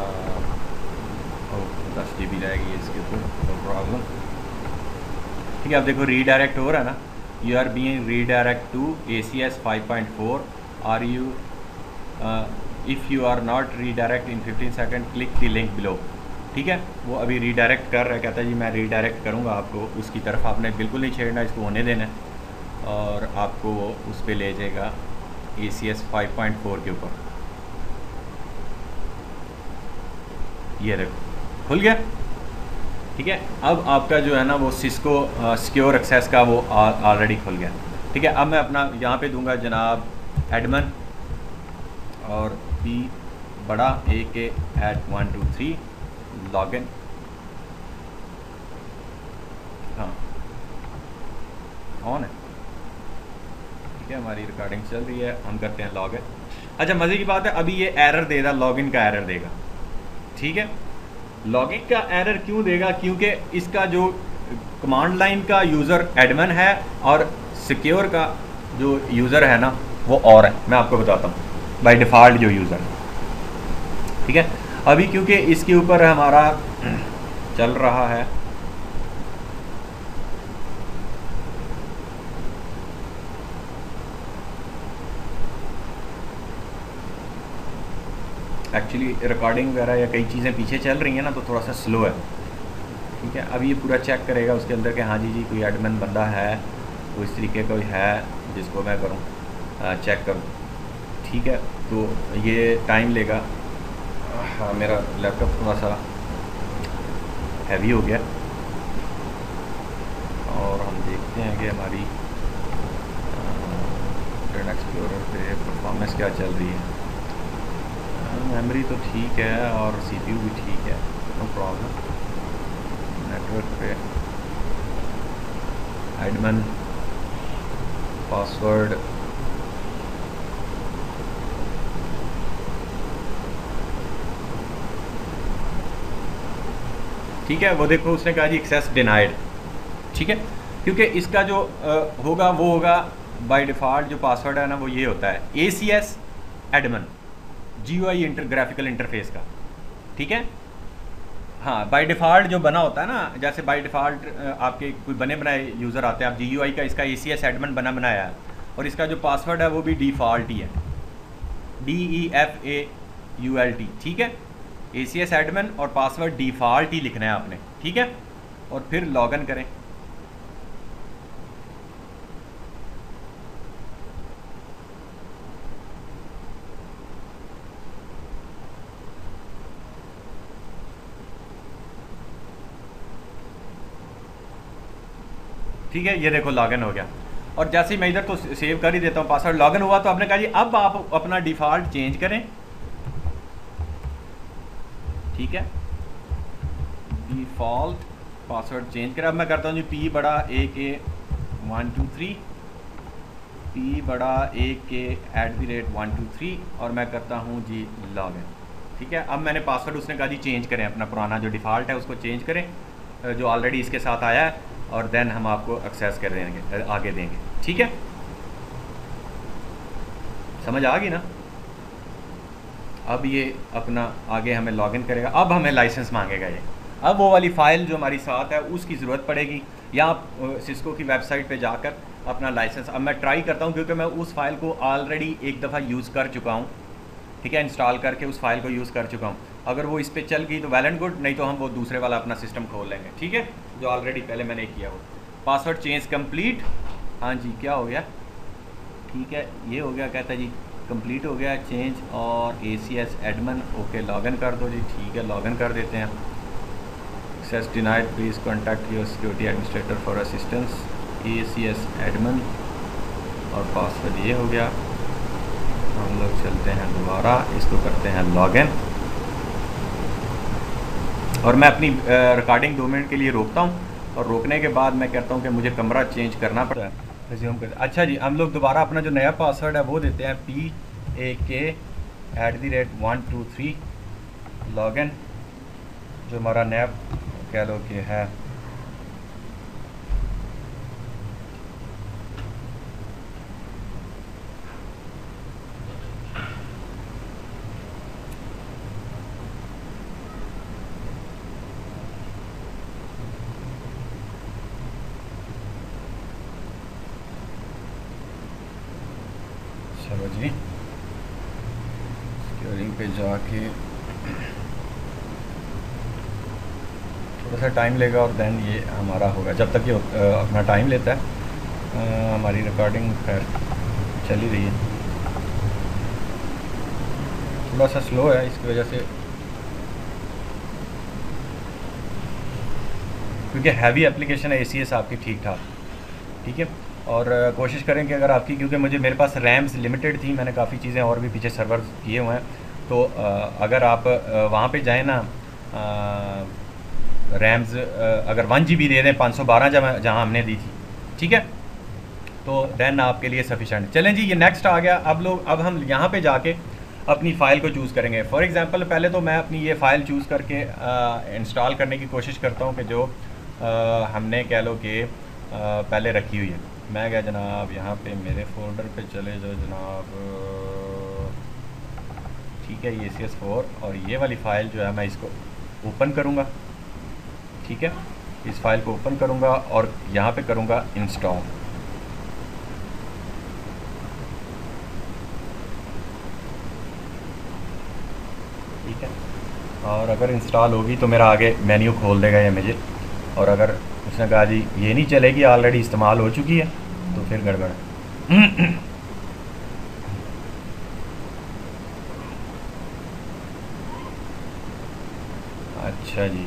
10 GB रहेगी इसके ऊपर, नो प्रॉब्लम। ठीक है, अब देखो रीडायरेक्ट हो रहा है ना, you are being redirect to ACS 5.4। Are you if you are not redirect in 15 second click the link below. ठीक है, वो अभी रीडायरेक्ट कर रहा है, कहता है जी मैं रीडायरेक्ट करूँगा आपको उसकी तरफ, आपने बिल्कुल नहीं छेड़ना, इसको होने देना है और आपको वो उस पर ले जाएगा ACS 5.4 के ऊपर। ये देखो खुल गया। ठीक है, अब आपका जो है ना वो सिस्को सिक्योर एक्सेस का वो ऑलरेडी खुल गया। ठीक है, अब मैं अपना यहाँ पे दूंगा जनाब एडमन और P बड़ा AK@123 लॉगिन। हाँ ऑन है, ठीक है, हमारी रिकॉर्डिंग चल रही है, हम करते हैं लॉगिन। अच्छा मज़े की बात है, अभी ये एरर देगा, लॉगिन का एरर देगा। ठीक है, लॉगिन का एरर क्यों देगा, क्योंकि इसका जो कमांड लाइन का यूज़र एडमिन है और सिक्योर का जो यूज़र है ना वो और है, मैं आपको बताता हूँ बाय डिफ़ॉल्ट जो यूज़र है। ठीक है, अभी क्योंकि इसके ऊपर हमारा चल रहा है एक्चुअली रिकॉर्डिंग वगैरह या कई चीज़ें पीछे चल रही हैं ना, तो थोड़ा सा स्लो है। ठीक है, अब ये पूरा चेक करेगा उसके अंदर कि हाँ जी जी कोई एडमिन बंदा है, तो इस तरीके कोई है जिसको मैं करूँ चेक करूँ। ठीक है, तो ये टाइम लेगा। हाँ, मेरा लैपटॉप थोड़ा सा हैवी हो गया और हम देखते हैं कि हमारी इंटरनेट एक्सप्लोरर पे परफॉर्मेंस क्या चल रही है। मेमोरी तो ठीक है और सीपीयू भी ठीक है, नो प्रॉब्लम। नेटवर्क पे एडमिन पासवर्ड ठीक है, वो देखो उसने कहा जी एक्सेस डिनाइड। ठीक है, क्योंकि इसका जो होगा वो होगा बाय डिफ़ॉल्ट जो पासवर्ड है ना वो ये होता है ACS admin GUI graphical interface का। ठीक है, हाँ बाय डिफ़ॉल्ट जो बना होता है ना, जैसे बाय डिफ़ॉल्ट आपके कोई बने बनाए यूज़र आते हैं, आप GUI का इसका ACS एडमिन बना बनाया है और इसका जो पासवर्ड है वो भी डिफ़ॉल्ट ही है, DEFAULT। ठीक है, ACS एडमिन और पासवर्ड डिफ़ॉल्ट ही लिखना है आपने। ठीक है, और फिर लॉगिन करें। ठीक है, ये देखो लॉगिन हो गया और जैसे ही मैं इधर तो सेव कर ही देता हूँ पासवर्ड, लॉगिन हुआ तो आपने कहा जी अब आप अपना डिफ़ॉल्ट चेंज करें। ठीक है, डिफ़ॉल्ट पासवर्ड चेंज करें। अब मैं करता हूँ जी P_AK123 P_AK123 और मैं करता हूँ जी लॉगिन। ठीक है, अब मैंने पासवर्ड उसने कहा जी चेंज करें, अपना पुराना जो डिफ़ॉल्ट है उसको चेंज करें जो ऑलरेडी इसके साथ आया है और देन हम आपको एक्सेस कर देंगे, आगे देंगे। ठीक है, समझ आ गई ना। अब ये अपना आगे हमें लॉगिन करेगा, अब हमें लाइसेंस मांगेगा ये। अब वो वाली फ़ाइल जो हमारी साथ है उसकी ज़रूरत पड़ेगी, या आप सिस्को की वेबसाइट पे जाकर अपना लाइसेंस, अब मैं ट्राई करता हूँ क्योंकि मैं उस फाइल को ऑलरेडी एक दफ़ा यूज़ कर चुका हूँ। ठीक है, इंस्टॉल करके उस फाइल को यूज़ कर चुका हूँ। अगर वो इस पर चल गई तो वेल एंड गुड, नहीं तो हम वो दूसरे वाला अपना सिस्टम खोल लेंगे। ठीक है, जो ऑलरेडी पहले मैंने किया हो। Password change complete. हाँ जी, क्या हो गया? ठीक है, ये हो गया, कहता है जी कंप्लीट हो गया चेंज और ACS एडमिन। ओके, लॉगिन कर दो जी। ठीक है, लॉगिन कर देते हैं। Access denied, please contact your security administrator for assistance. ACS admin और पासवर्ड ये हो गया। हम लोग चलते हैं दोबारा, इसको करते हैं लॉगिन और मैं अपनी रिकॉर्डिंग 2 मिनट के लिए रोकता हूँ और रोकने के बाद मैं कहता हूँ कि मुझे कमरा चेंज करना पड़ता है, रिज्यूम कर। अच्छा जी, हम लोग दोबारा अपना जो नया पासवर्ड है वो देते हैं PAK@123 लॉगिन, जो हमारा नया कह लो कि है। चलो जी, स्क्योरिंग पे जाके थोड़ा सा टाइम लेगा और देन ये हमारा होगा। जब तक ये अपना टाइम लेता है हमारी रिकॉर्डिंग खैर चल ही रही है, थोड़ा सा स्लो है इसकी वजह से, क्योंकि हैवी एप्लीकेशन है ACS आपकी ठीक ठाक। ठीक है, और कोशिश करें कि अगर आपकी, क्योंकि मुझे मेरे पास रैम्स लिमिटेड थी, मैंने काफ़ी चीज़ें और भी पीछे सर्वर किए हुए हैं, तो अगर आप वहाँ पे जाएं ना, रैम्स अगर 1 GB दे दें 512 जहाँ हमने दी थी। ठीक है, तो देन आपके लिए सफिशेंट। चलें जी, ये नेक्स्ट आ गया। अब हम यहाँ पे जाके अपनी फ़ाइल को चूज़ करेंगे। फॉर एग्ज़ाम्पल पहले तो मैं अपनी ये फ़ाइल चूज़ करके इंस्टॉल करने की कोशिश करता हूँ कि जो हमने कह लो कि पहले रखी हुई है। मैं गया जनाब यहाँ पे मेरे फोल्डर पे चले जाओ जनाब। ठीक है, ये CS4 और ये वाली फ़ाइल जो है मैं इसको ओपन करूँगा। ठीक है, इस फाइल को ओपन करूँगा और यहाँ पे करूँगा इंस्टॉल। ठीक है, और अगर इंस्टॉल होगी तो मेरा आगे मेन्यू खोल देगा ये मुझे। और अगर उसने कहा जी ये नहीं चलेगी, ऑलरेडी इस्तेमाल हो चुकी है, तो फिर गड़बड़ है। अच्छा जी,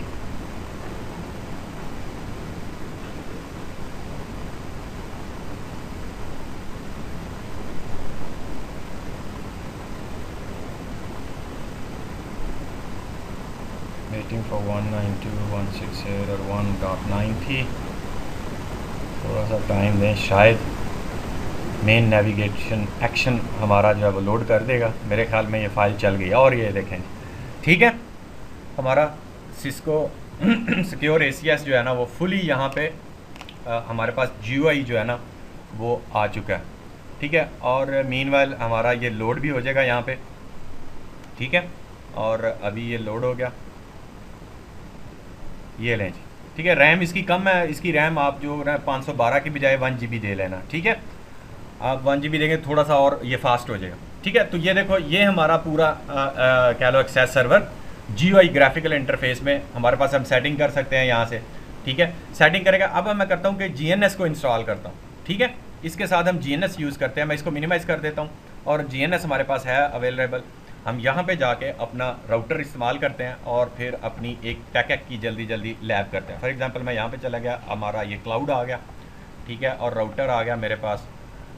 वेटिंग फॉर 192.168 और 1.90। थोड़ा सा टाइम दें, शायद मेन नेविगेशन एक्शन हमारा जो है वो लोड कर देगा। मेरे ख्याल में ये फ़ाइल चल गई और ये देखें। ठीक है, हमारा सिस्को सिक्योर ACS जो है ना वो फुली यहाँ पे हमारे पास GUI जो है ना वो आ चुका है। ठीक है, और मीनवाइल हमारा ये लोड भी हो जाएगा यहाँ पे। ठीक है, और अभी ये लोड हो गया, ये लें जी। ठीक है, रैम इसकी कम है, इसकी रैम आप जो है 512 की बजाय 1 GB दे लेना। ठीक है, आप 1 GB देंगे थोड़ा सा और ये फास्ट हो जाएगा। ठीक है, तो ये देखो ये हमारा पूरा कह लो access server GUI graphical interface में हमारे पास हम सेटिंग कर सकते हैं यहाँ से। ठीक है, सेटिंग करेगा। अब मैं करता हूँ कि GNS को इंस्टॉल करता हूँ। ठीक है, इसके साथ हम GNS यूज़ करते हैं। मैं इसको मिनिमाइज़ कर देता हूँ और GNS हमारे पास है अवेलेबल। हम यहाँ पे जाके अपना राउटर इस्तेमाल करते हैं और फिर अपनी एक टैक की जल्दी जल्दी लैब करते हैं। फॉर एग्जांपल मैं यहाँ पे चला गया, हमारा ये क्लाउड आ गया। ठीक है, और राउटर आ गया मेरे पास,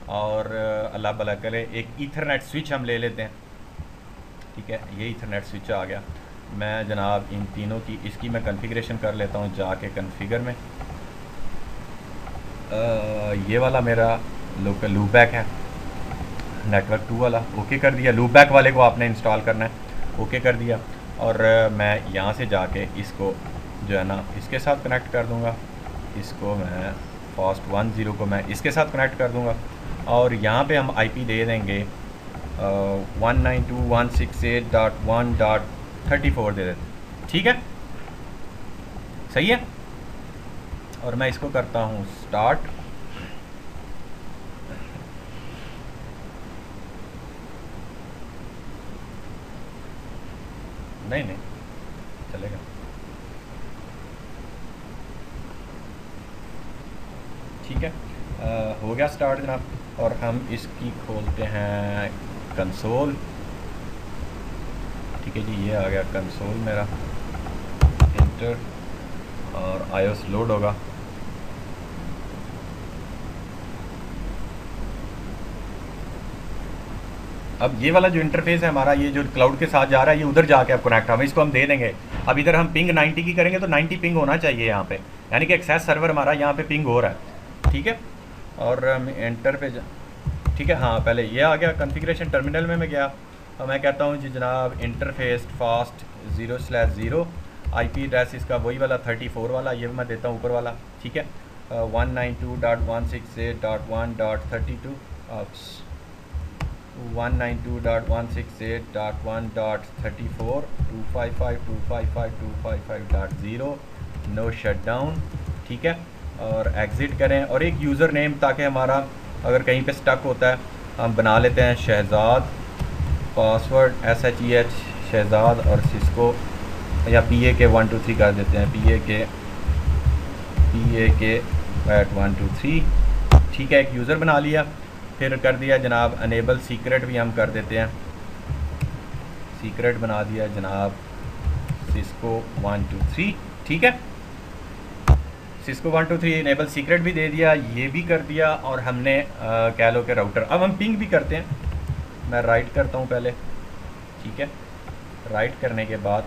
और अल्लाह भला करे एक ईथरनेट स्विच हम ले लेते हैं। ठीक है, ये ईथरनेट स्विच आ गया। मैं जनाब इन तीनों की इसकी मैं कॉन्फ़िगरेशन कर लेता हूँ जाके कॉन्फ़िगर में। ये वाला मेरा लोकल लूपबैक है, नेटवर्क 2 वाला ओके कर दिया। लूपबैक वाले को आपने इंस्टॉल करना है, ओके कर दिया। और मैं यहाँ से जाके इसको जो है ना इसके साथ कनेक्ट कर दूँगा। इसको मैं फास्ट 10 को मैं इसके साथ कनेक्ट कर दूँगा और यहाँ पे हम IP दे देंगे 192.168.1.34 दे देते। ठीक है, सही है। और मैं इसको करता हूँ स्टार्ट। नहीं नहीं चलेगा। ठीक है, हो गया स्टार्ट जनाब। और हम इसकी खोलते हैं कंसोल। ठीक है जी, ये आ गया कंसोल मेरा, इंटर, और iOS लोड होगा। अब ये वाला जो इंटरफेस है हमारा, ये जो क्लाउड के साथ जा रहा है, ये उधर जाके अब कनेक्ट हम इसको हम दे देंगे। अब इधर हम पिंग 90 की करेंगे तो 90 पिंग होना चाहिए यहाँ पे, यानी कि एक्सेस सर्वर हमारा यहाँ पे पिंग हो रहा है। ठीक है, और एंटर पे ठीक है, हाँ पहले ये आ गया कॉन्फ़िगरेशन। टर्मिनल में मैं गया और मैं कहता हूँ जी जनाब इंटरफेस फास्ट 0/0, IP एड्रेस इसका वही वाला 34 वाला, ये मैं देता हूँ ऊपर वाला। ठीक है, 192.168.1.32 192.168.1.34 255.255.255.0 नो शटडाउन। ठीक है, और एग्ज़िट करें और एक यूज़र नेम, ताकि हमारा अगर कहीं पे स्टक होता है हम बना लेते हैं शहजाद, पासवर्ड SHEH शहजाद, और सिस्को या PAK 123 कर देते हैं, PAK @123। ठीक है, एक यूज़र बना लिया। फिर कर दिया जनाब अनेबल सीक्रेट भी हम कर देते हैं, सीक्रेट बना दिया जनाब सिस्को 123। ठीक है, सिस्को 123 इनेबल सीक्रेट भी दे दिया, ये भी कर दिया। और हमने कह लो कि राउटर, अब हम पिंग भी करते हैं। मैं राइट करता हूँ पहले। ठीक है, राइट करने के बाद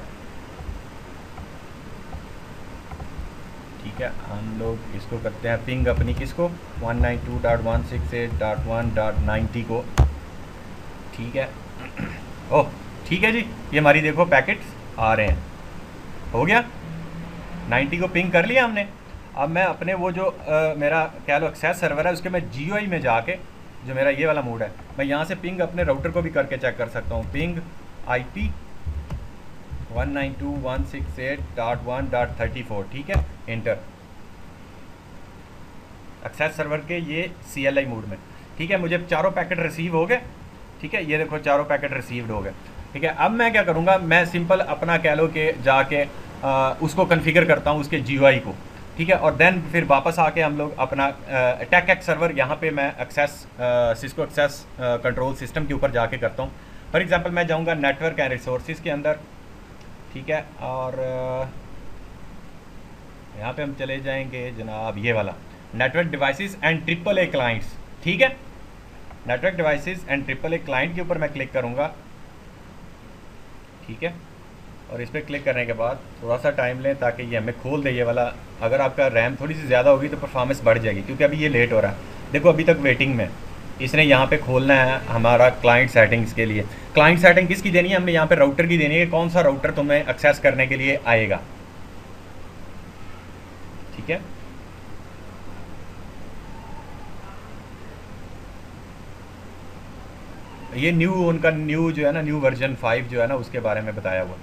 ठीक है हम लोग इसको करते हैं पिंग अपनी, किसको 192.168.1.90 को। ठीक है, ओह ठीक है जी, ये हमारी देखो पैकेट्स आ रहे हैं। हो गया, 90 को पिंग कर लिया हमने। अब मैं अपने वो जो मेरा कह लो एक्सेस सर्वर है उसके मैं GUI में जाके, जो मेरा ये वाला मोड है, मैं यहाँ से पिंग अपने राउटर को भी करके चेक कर सकता हूँ। पिंग IP 192.168.1.34, ठीक है, इंटर। एक्सेस सर्वर के ये CLI मोड में, ठीक है। मुझे चारों पैकेट रिसीव हो गए, ठीक है, ये देखो चारों पैकेट रिसीव्ड हो गए, ठीक है। अब मैं क्या करूँगा, मैं सिंपल अपना कह लो कि जाके उसको कन्फिगर करता हूँ उसके GUI को, ठीक है। और देन फिर वापस आके हम लोग अपना TechX सर्वर यहाँ पे मैं access Cisco access control system के ऊपर जाके करता हूँ। फॉर एग्जांपल मैं जाऊँगा नेटवर्क एंड रिसोर्सेज के अंदर, ठीक है, और यहाँ पे हम चले जाएंगे जनाब ये वाला network devices and AAA clients, ठीक है। Network devices and AAA client के ऊपर मैं क्लिक करूँगा, ठीक है। और इस पर क्लिक करने के बाद थोड़ा सा टाइम लें ताकि ये हमें खोल दे ये वाला। अगर आपका रैम थोड़ी सी ज़्यादा होगी तो परफॉर्मेंस बढ़ जाएगी, क्योंकि अभी ये लेट हो रहा है। देखो अभी तक वेटिंग में, इसने यहाँ पे खोलना है हमारा क्लाइंट सेटिंग्स के लिए। क्लाइंट सेटिंग किसकी देनी है, हमने यहाँ पे राउटर की देनी है कि कौन सा राउटर तुम्हें एक्सेस करने के लिए आएगा, ठीक है। ये न्यू उनका न्यू जो है ना, न्यू वर्जन 5 जो है ना उसके बारे में बताया हुआ।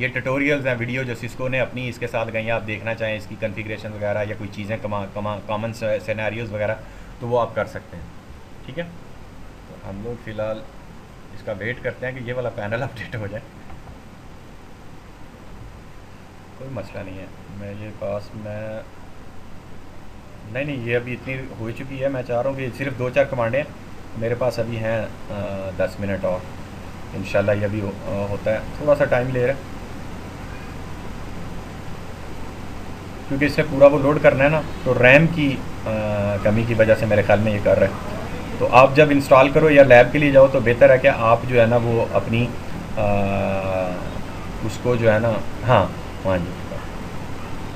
ये ट्यूटोरियल्स हैं, वीडियो जो सिस्को ने अपनी इसके साथ गई हैं, आप देखना चाहें इसकी कॉन्फ़िगरेशन वगैरह या कोई चीज़ें कॉमन सिनेरियोज़ वगैरह तो वो आप कर सकते हैं, ठीक है। तो हम लोग फ़िलहाल इसका वेट करते हैं कि ये वाला पैनल अपडेट हो जाए। कोई मसला नहीं है, मैं ये पास में नहीं ये अभी इतनी हो चुकी है। मैं चाह रहा हूँ कि सिर्फ 2-4 कमांडें मेरे पास अभी हैं, 10 मिनट और इंशाल्लाह ये भी होता है। थोड़ा सा टाइम ले रहा है क्योंकि इससे पूरा वो लोड करना है ना, तो रैम की कमी की वजह से मेरे ख्याल में ये कर रहे हैं। तो आप जब इंस्टॉल करो या लैब के लिए जाओ तो बेहतर है कि आप जो है ना वो अपनी उसको जो है ना, हाँ जी,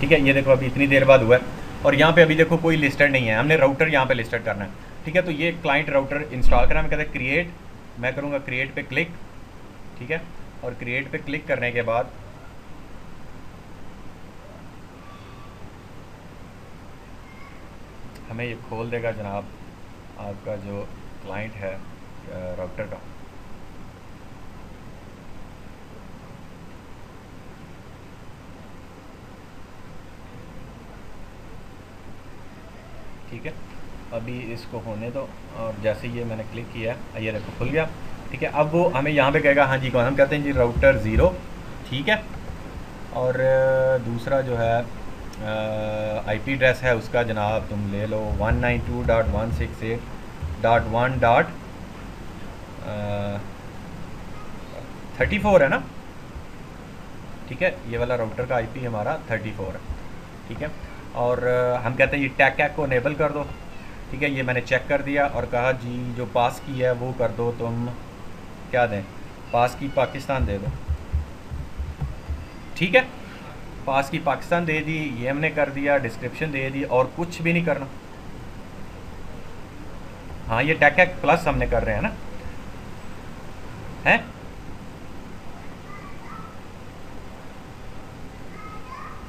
ठीक है। ये देखो अभी इतनी देर बाद हुआ है और यहाँ पे अभी देखो कोई लिस्टेड नहीं है, हमने राउटर यहाँ पे लिस्टेड करना है, ठीक है। तो ये क्लाइंट राउटर इंस्टॉल करना, मैं कहता है क्रिएट, मैं करूँगा क्रिएट पे क्लिक, ठीक है। और क्रिएट पे क्लिक करने के बाद हमें ये खोल देगा जनाब आपका जो क्लाइंट है राउटर का। ठीक है, अभी इसको होने दो। और जैसे ये मैंने क्लिक किया, ये देखो खुल गया, ठीक है। अब वो हमें यहाँ पे कहेगा हाँ जी कौन, हम कहते हैं जी राउटर 0, ठीक है। और दूसरा जो है IP एड्रेस है उसका जनाब तुम ले लो 192.168.1.34 है ना, ठीक है। ये वाला राउटर का IP हमारा 34 है, ठीक है। और हम कहते हैं ये TechX को इनेबल कर दो, ठीक है। ये मैंने चेक कर दिया और कहा जी जो पास की है वो कर दो, तुम क्या दें, पास की पाकिस्तान दे दो, ठीक है। पास की पाकिस्तान दे दी, ये हमने कर दिया, डिस्क्रिप्शन दे दी और कुछ भी नहीं करना। हाँ ये TechX प्लस हमने कर रहे हैं ना, हैं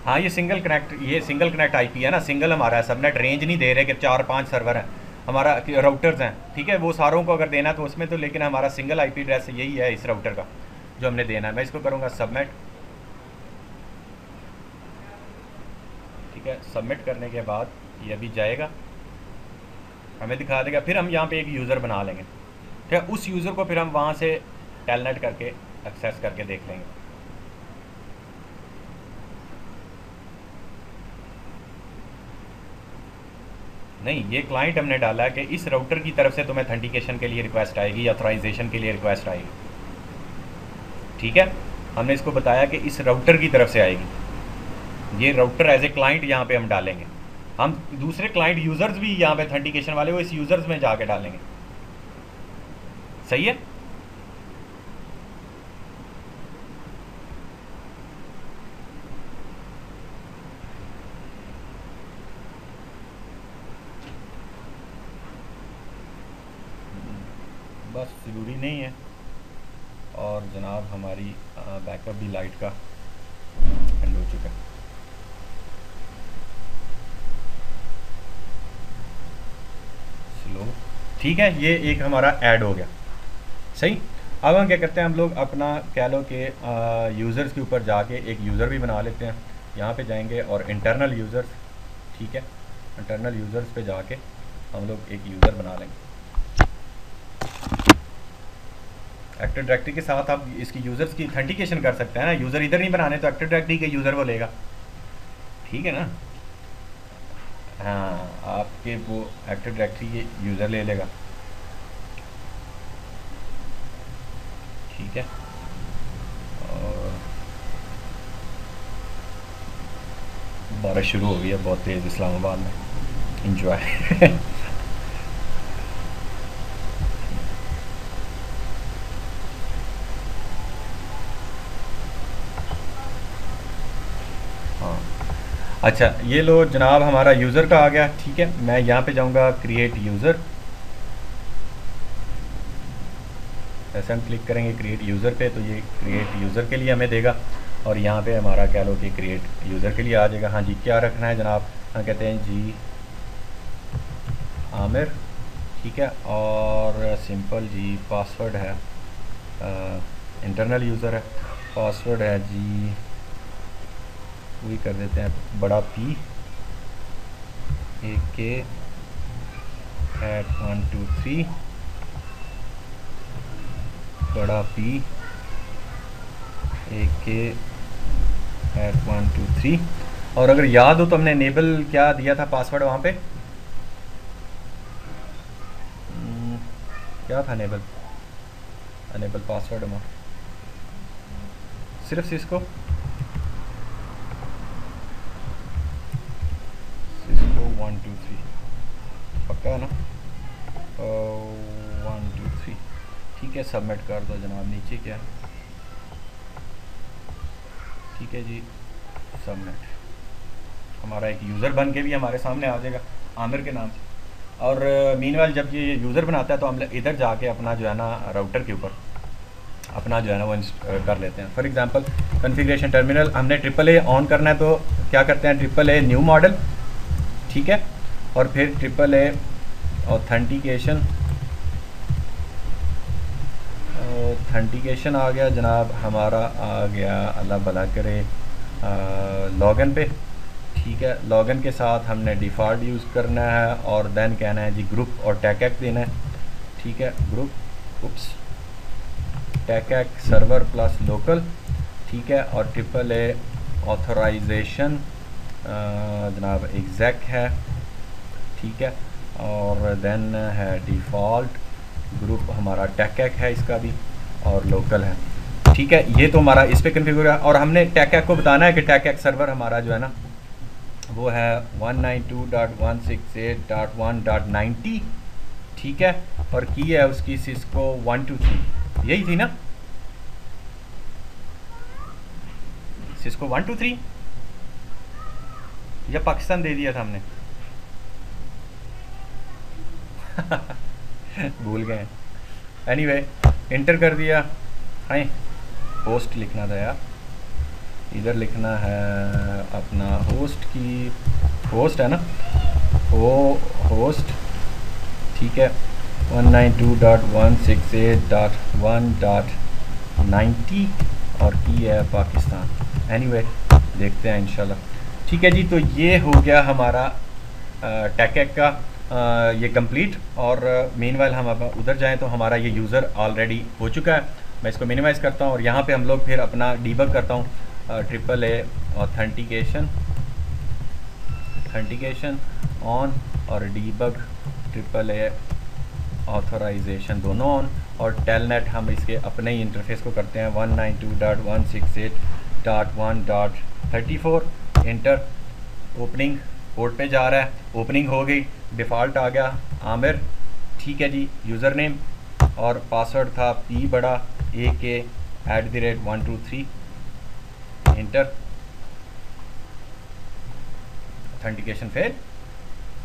हाँ ये सिंगल कनेक्ट IP है ना, सिंगल हमारा है, सबनेट रेंज नहीं दे रहे कि 4-5 सर्वर हैं हमारा, राउटर्स हैं, ठीक है। वो सारों को अगर देना तो उसमें तो, लेकिन हमारा सिंगल IP एड्रेस यही है इस राउटर का जो हमने देना है। मैं इसको करूँगा सबमिट, ठीक है। सबमिट करने के बाद ये अभी जाएगा, हमें दिखा देगा, फिर हम यहाँ पे एक यूज़र बना लेंगे, ठीक है। उस यूज़र को फिर हम वहाँ से टेलनेट करके एक्सेस करके देख लेंगे। नहीं ये क्लाइंट हमने डाला है कि इस राउटर की तरफ से तुम्हें ऑथेंटिकेशन के लिए रिक्वेस्ट आएगी, ऑथराइजेशन के लिए रिक्वेस्ट आएगी, ठीक है। हमने इसको बताया कि इस राउटर की तरफ से आएगी, ये राउटर एज ए क्लाइंट यहाँ पे हम डालेंगे। हम दूसरे क्लाइंट यूज़र्स भी यहाँ पे ऑथेंटिकेशन वाले वो इस यूज़र्स में जाके डालेंगे, सही है। बस ज़रूरी नहीं है। और जनाब हमारी बैकअप भी लाइट का एंड हो चुका है। ठीक है, ये एक हमारा ऐड हो गया। सही। अब हम क्या करते हैं, हम लोग अपना कह लो कि यूज़र्स के ऊपर जाके एक यूज़र भी बना लेते हैं। यहाँ पे जाएंगे और इंटरनल यूज़र्स, ठीक है, इंटरनल यूज़र्स पे जाके हम लोग एक यूज़र बना लेंगे। एक्टिव डायरेक्टरी के साथ आप इसकी यूज़र्स की ऑथेंटिकेशन कर सकते हैं ना। यूज़र इधर नहीं बनाने तो एक्टिव डायरेक्टरी के यूज़र वो लेगा, ठीक है ना। हाँ, आपके वो एक्टिव डायरेक्टरी के यूज़र ले लेगा, ठीक है। और बारिश शुरू हो गई है बहुत तेज़ इस्लामाबाद में, इंजॉय। हाँ, अच्छा, ये लो जनाब, हमारा यूज़र का आ गया, ठीक है। मैं यहाँ पे जाऊँगा क्रिएट यूज़र, ऐसे हम क्लिक करेंगे क्रिएट यूज़र पे तो ये क्रिएट यूज़र के लिए हमें देगा, और यहाँ पे हमारा कह लो कि क्रिएट यूज़र के लिए आ जाएगा। हाँ जी, क्या रखना है जनाब? हम कहते हैं जी आमिर, ठीक है, और सिंपल जी पासवर्ड है, इंटरनल यूज़र है, पासवर्ड है जी वही कर देते हैं, बड़ा P AK@123, बड़ा P AK@123। और अगर याद हो तो हमने इनेबल क्या दिया था पासवर्ड वहाँ पे, क्या था इनेबल, इनेबल पासवर्ड में सिर्फ सिस्को 123 पक्का है ना, 123, ठीक है। सबमिट कर दो जनाब, नीचे क्या है, ठीक है जी, सबमिट। हमारा एक यूज़र बन के भी हमारे सामने आ जाएगा आमिर के नाम से। और मीनवाइल जब ये यूज़र बनाता है तो हम इधर जाके अपना जो है ना राउटर के ऊपर अपना जो है ना वो कर लेते हैं। फॉर एग्जांपल कॉन्फ़िगरेशन टर्मिनल हमने AAA ऑन करना है तो क्या करते हैं, AAA न्यू मॉडल, ठीक है, और फिर AAA ऑथेंटिकेशन आ गया जनाब, हमारा आ गया, अल्लाह भला करे, लॉगिन पे, ठीक है। लॉगिन के साथ हमने डिफ़ॉल्ट यूज़ करना है और देन कहना है जी ग्रुप और टैकएक देना है, ठीक है। ग्रुप उप्स टैकएक सर्वर प्लस लोकल, ठीक है, और AAA ऑथराइजेशन जनाब एग्जैक है, ठीक है, और देन है डिफ़ॉल्ट ग्रुप हमारा टैकएक है इसका भी, और लोकल है, ठीक है। ये तो हमारा इस पर कन्फिगर है। और हमने टैकएक को बताना है कि टैकएक सर्वर हमारा जो है ना वो है 192.168.1.90, ठीक है, और की है उसकी सिस्को 123, यही थी ना सिस्को 123, या पाकिस्तान दे दिया था हमने? भूल गए। एनीवे इंटर कर दिया, हाँ होस्ट लिखना था यार, इधर लिखना है अपना होस्ट की, होस्ट है ना, वो होस्ट, ठीक है, 192.168.1.90 और की है पाकिस्तान। एनीवे देखते हैं इंशाल्लाह, ठीक है जी। तो ये हो गया हमारा टैकएक का ये कंप्लीट। और मीनवाइल हम अब उधर जाएं तो हमारा ये यूज़र ऑलरेडी हो चुका है। मैं इसको मिनिमाइज़ करता हूँ और यहाँ पे हम लोग फिर अपना डीबग करता हूँ, AAA ऑथेंटिकेशन ऑन और डीबग AAA ऑथराइजेशन दोनों ऑन, और टेलनेट हम इसके अपने ही इंटरफेस को करते हैं 192.168.1.34, इंटर। ओपनिंग पोर्ट पे जा रहा है, ओपनिंग हो गई, डिफ़ॉल्ट आ गया आमिर, ठीक है जी। यूज़र नेम और पासवर्ड था P बड़ा AK@123, इंटर। ऑथेंटिकेशन फेल,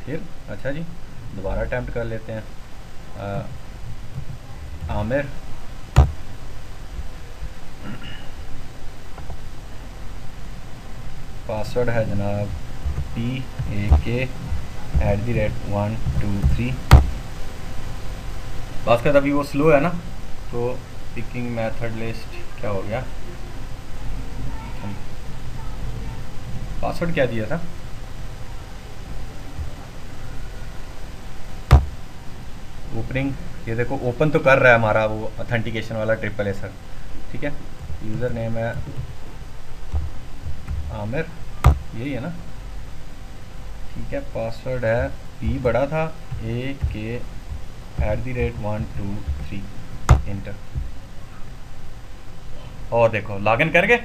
फिर अच्छा जी दोबारा अटैम्प्ट कर लेते हैं। आमिर, पासवर्ड है जनाब PAK@123, बात करता अभी वो स्लो है ना, तो पिकिंग मेथड लिस्ट क्या हो गया, पासवर्ड क्या दिया था, ओपनिंग, ये देखो ओपन तो कर रहा है हमारा वो ऑथेंटिकेशन वाला ट्रिपल एसर, ठीक है। यूज़र नेम है आमिर, यही है ना, ठीक है। पासवर्ड है पी बड़ा था AK@123 इंटर, और देखो लॉगिन कर गए,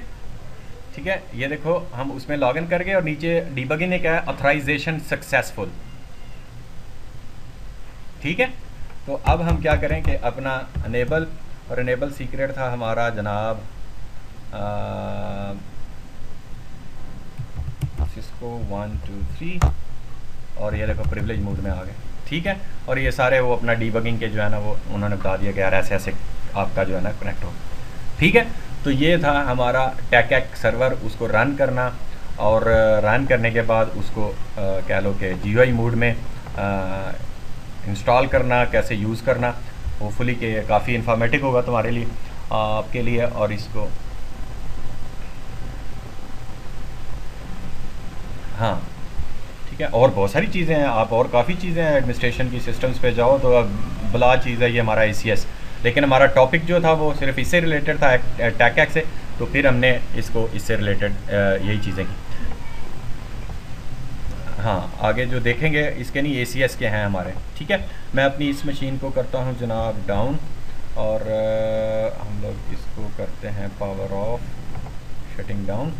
ठीक है। ये देखो हम उसमें लॉगिन कर गए और नीचे डीबगिंग ने क्या है, ऑथराइजेशन सक्सेसफुल, ठीक है। तो अब हम क्या करें कि अपना अनेबल, और अनेबल सीक्रेट था हमारा जनाब सिस्को 1 2 3, और ये देखो प्रिविलेज मोड में आ गए, ठीक है। और ये सारे वो अपना डीबगिंग के जो है ना वो उन्होंने बता दिया कि यार ऐसे ऐसे आपका जो है ना कनेक्ट हो, ठीक है। तो ये था हमारा टेकएक सर्वर, उसको रन करना, और रन करने के बाद उसको कह लो कि GUI मोड में इंस्टॉल करना, कैसे यूज़ करना, होपफुली कि काफ़ी इन्फॉर्मेटिव होगा तुम्हारे लिए, आपके लिए। और इसको हाँ ठीक है, और बहुत सारी चीज़ें हैं, आप और काफ़ी चीज़ें हैं एडमिनिस्ट्रेशन की, सिस्टम्स पे जाओ तो अब बला चीज़ है ये हमारा ACS, लेकिन हमारा टॉपिक जो था वो सिर्फ इससे रिलेटेड था, टेकएक से, तो फिर हमने इसको इससे रिलेटेड यही चीज़ें की। हाँ आगे जो देखेंगे इसके नहीं ACS के हैं हमारे, ठीक है। मैं अपनी इस मशीन को करता हूँ जनाब डाउन, और हम लोग इसको करते हैं पावर ऑफ, शटिंग डाउन।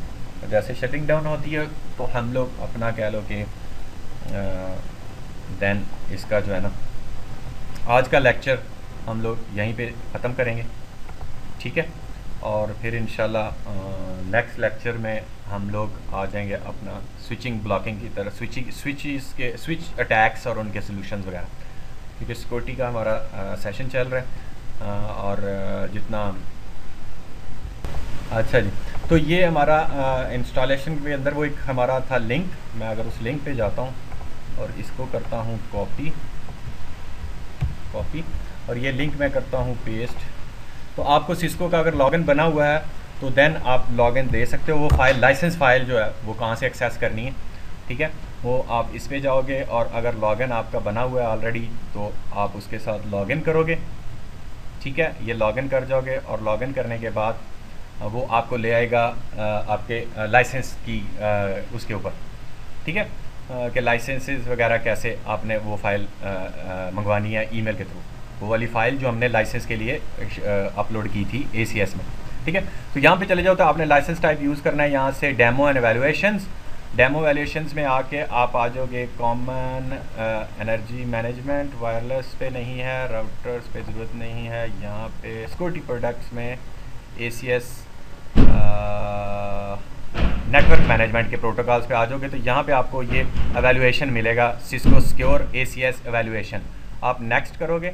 जैसे शटिंग डाउन होती है तो हम लोग अपना कह लो कि देन इसका जो है ना आज का लेक्चर हम लोग यहीं पे ख़त्म करेंगे, ठीक है। और फिर इंशाल्लाह नेक्स्ट लेक्चर में हम लोग आ जाएंगे अपना स्विचिंग ब्लॉकिंग की तरह, स्विचेस के स्विच अटैक्स और उनके सोल्यूशंस वगैरह, क्योंकि सिक्योरिटी का हमारा सेशन चल रहा है। और जितना अच्छा जी, तो ये हमारा इंस्टॉलेशन के अंदर वो एक हमारा था लिंक, मैं अगर उस लिंक पे जाता हूँ और इसको करता हूँ कॉपी, और ये लिंक मैं करता हूँ पेस्ट, तो आपको सिस्को का अगर लॉगिन बना हुआ है तो देन आप लॉगिन दे सकते हो। वो फाइल, लाइसेंस फाइल जो है वो कहाँ से एक्सेस करनी है, ठीक है, वो आप इस पे जाओगे, और अगर लॉगिन आपका बना हुआ है ऑलरेडी तो आप उसके साथ लॉगिन करोगे, ठीक है। ये लॉगिन कर जाओगे, और लॉगिन करने के बाद वो आपको ले आएगा आपके लाइसेंस की उसके ऊपर, ठीक है, कि लाइसेंसेस वगैरह कैसे आपने वो फ़ाइल मंगवानी है ईमेल के थ्रू, वो वाली फ़ाइल जो हमने लाइसेंस के लिए अपलोड की थी ACS में, ठीक है। तो यहाँ पे चले जाओ, तो आपने लाइसेंस टाइप यूज़ करना है, यहाँ से डेमो एंड एवेल्यूएशंस, डेमो एवेल्यूएशंस में आके आप आ जाओगे कॉमन एनर्जी मैनेजमेंट, वायरलेस पे नहीं है, राउटर्स पे ज़रूरत नहीं है, यहाँ पे सिक्योरिटी प्रोडक्ट्स में ACS नेटवर्क मैनेजमेंट के प्रोटोकॉल्स पे आ जाओगे, तो यहाँ पे आपको ये एवेल्यूएशन मिलेगा, सिस्को सिक्योर ACS एवेल्यूएशन, आप नेक्स्ट करोगे,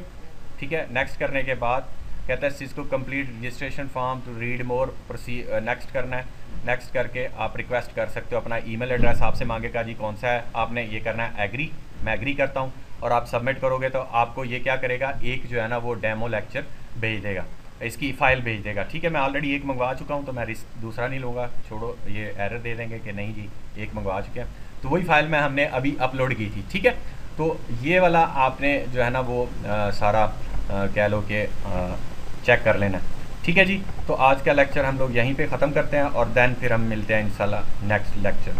ठीक है। नेक्स्ट करने के बाद कहता है Cisco complete registration form to read more, next करना है। नेक्स्ट करके आप रिक्वेस्ट कर सकते हो, अपना ईमेल एड्रेस आपसे मांगेगा जी कौन सा है, आपने ये करना है एग्री, मैं एग्री करता हूँ, और आप सबमिट करोगे तो आपको ये क्या करेगा, एक जो है ना वो डेमो लेक्चर भेज देगा, इसकी फ़ाइल भेज देगा, ठीक है। मैं ऑलरेडी एक मंगवा चुका हूँ तो मैं दूसरा नहीं लूँगा, छोड़ो, ये एरर दे देंगे कि नहीं जी एक मंगवा चुके हैं, तो वही फ़ाइल में हमने अभी अपलोड की थी, ठीक है। तो ये वाला आपने जो है ना वो सारा कह लो कि चेक कर लेना, ठीक है जी। तो आज का लेक्चर हम लोग यहीं पे ख़त्म करते हैं, और देन फिर हम मिलते हैं इंशाल्लाह नेक्स्ट लेक्चर।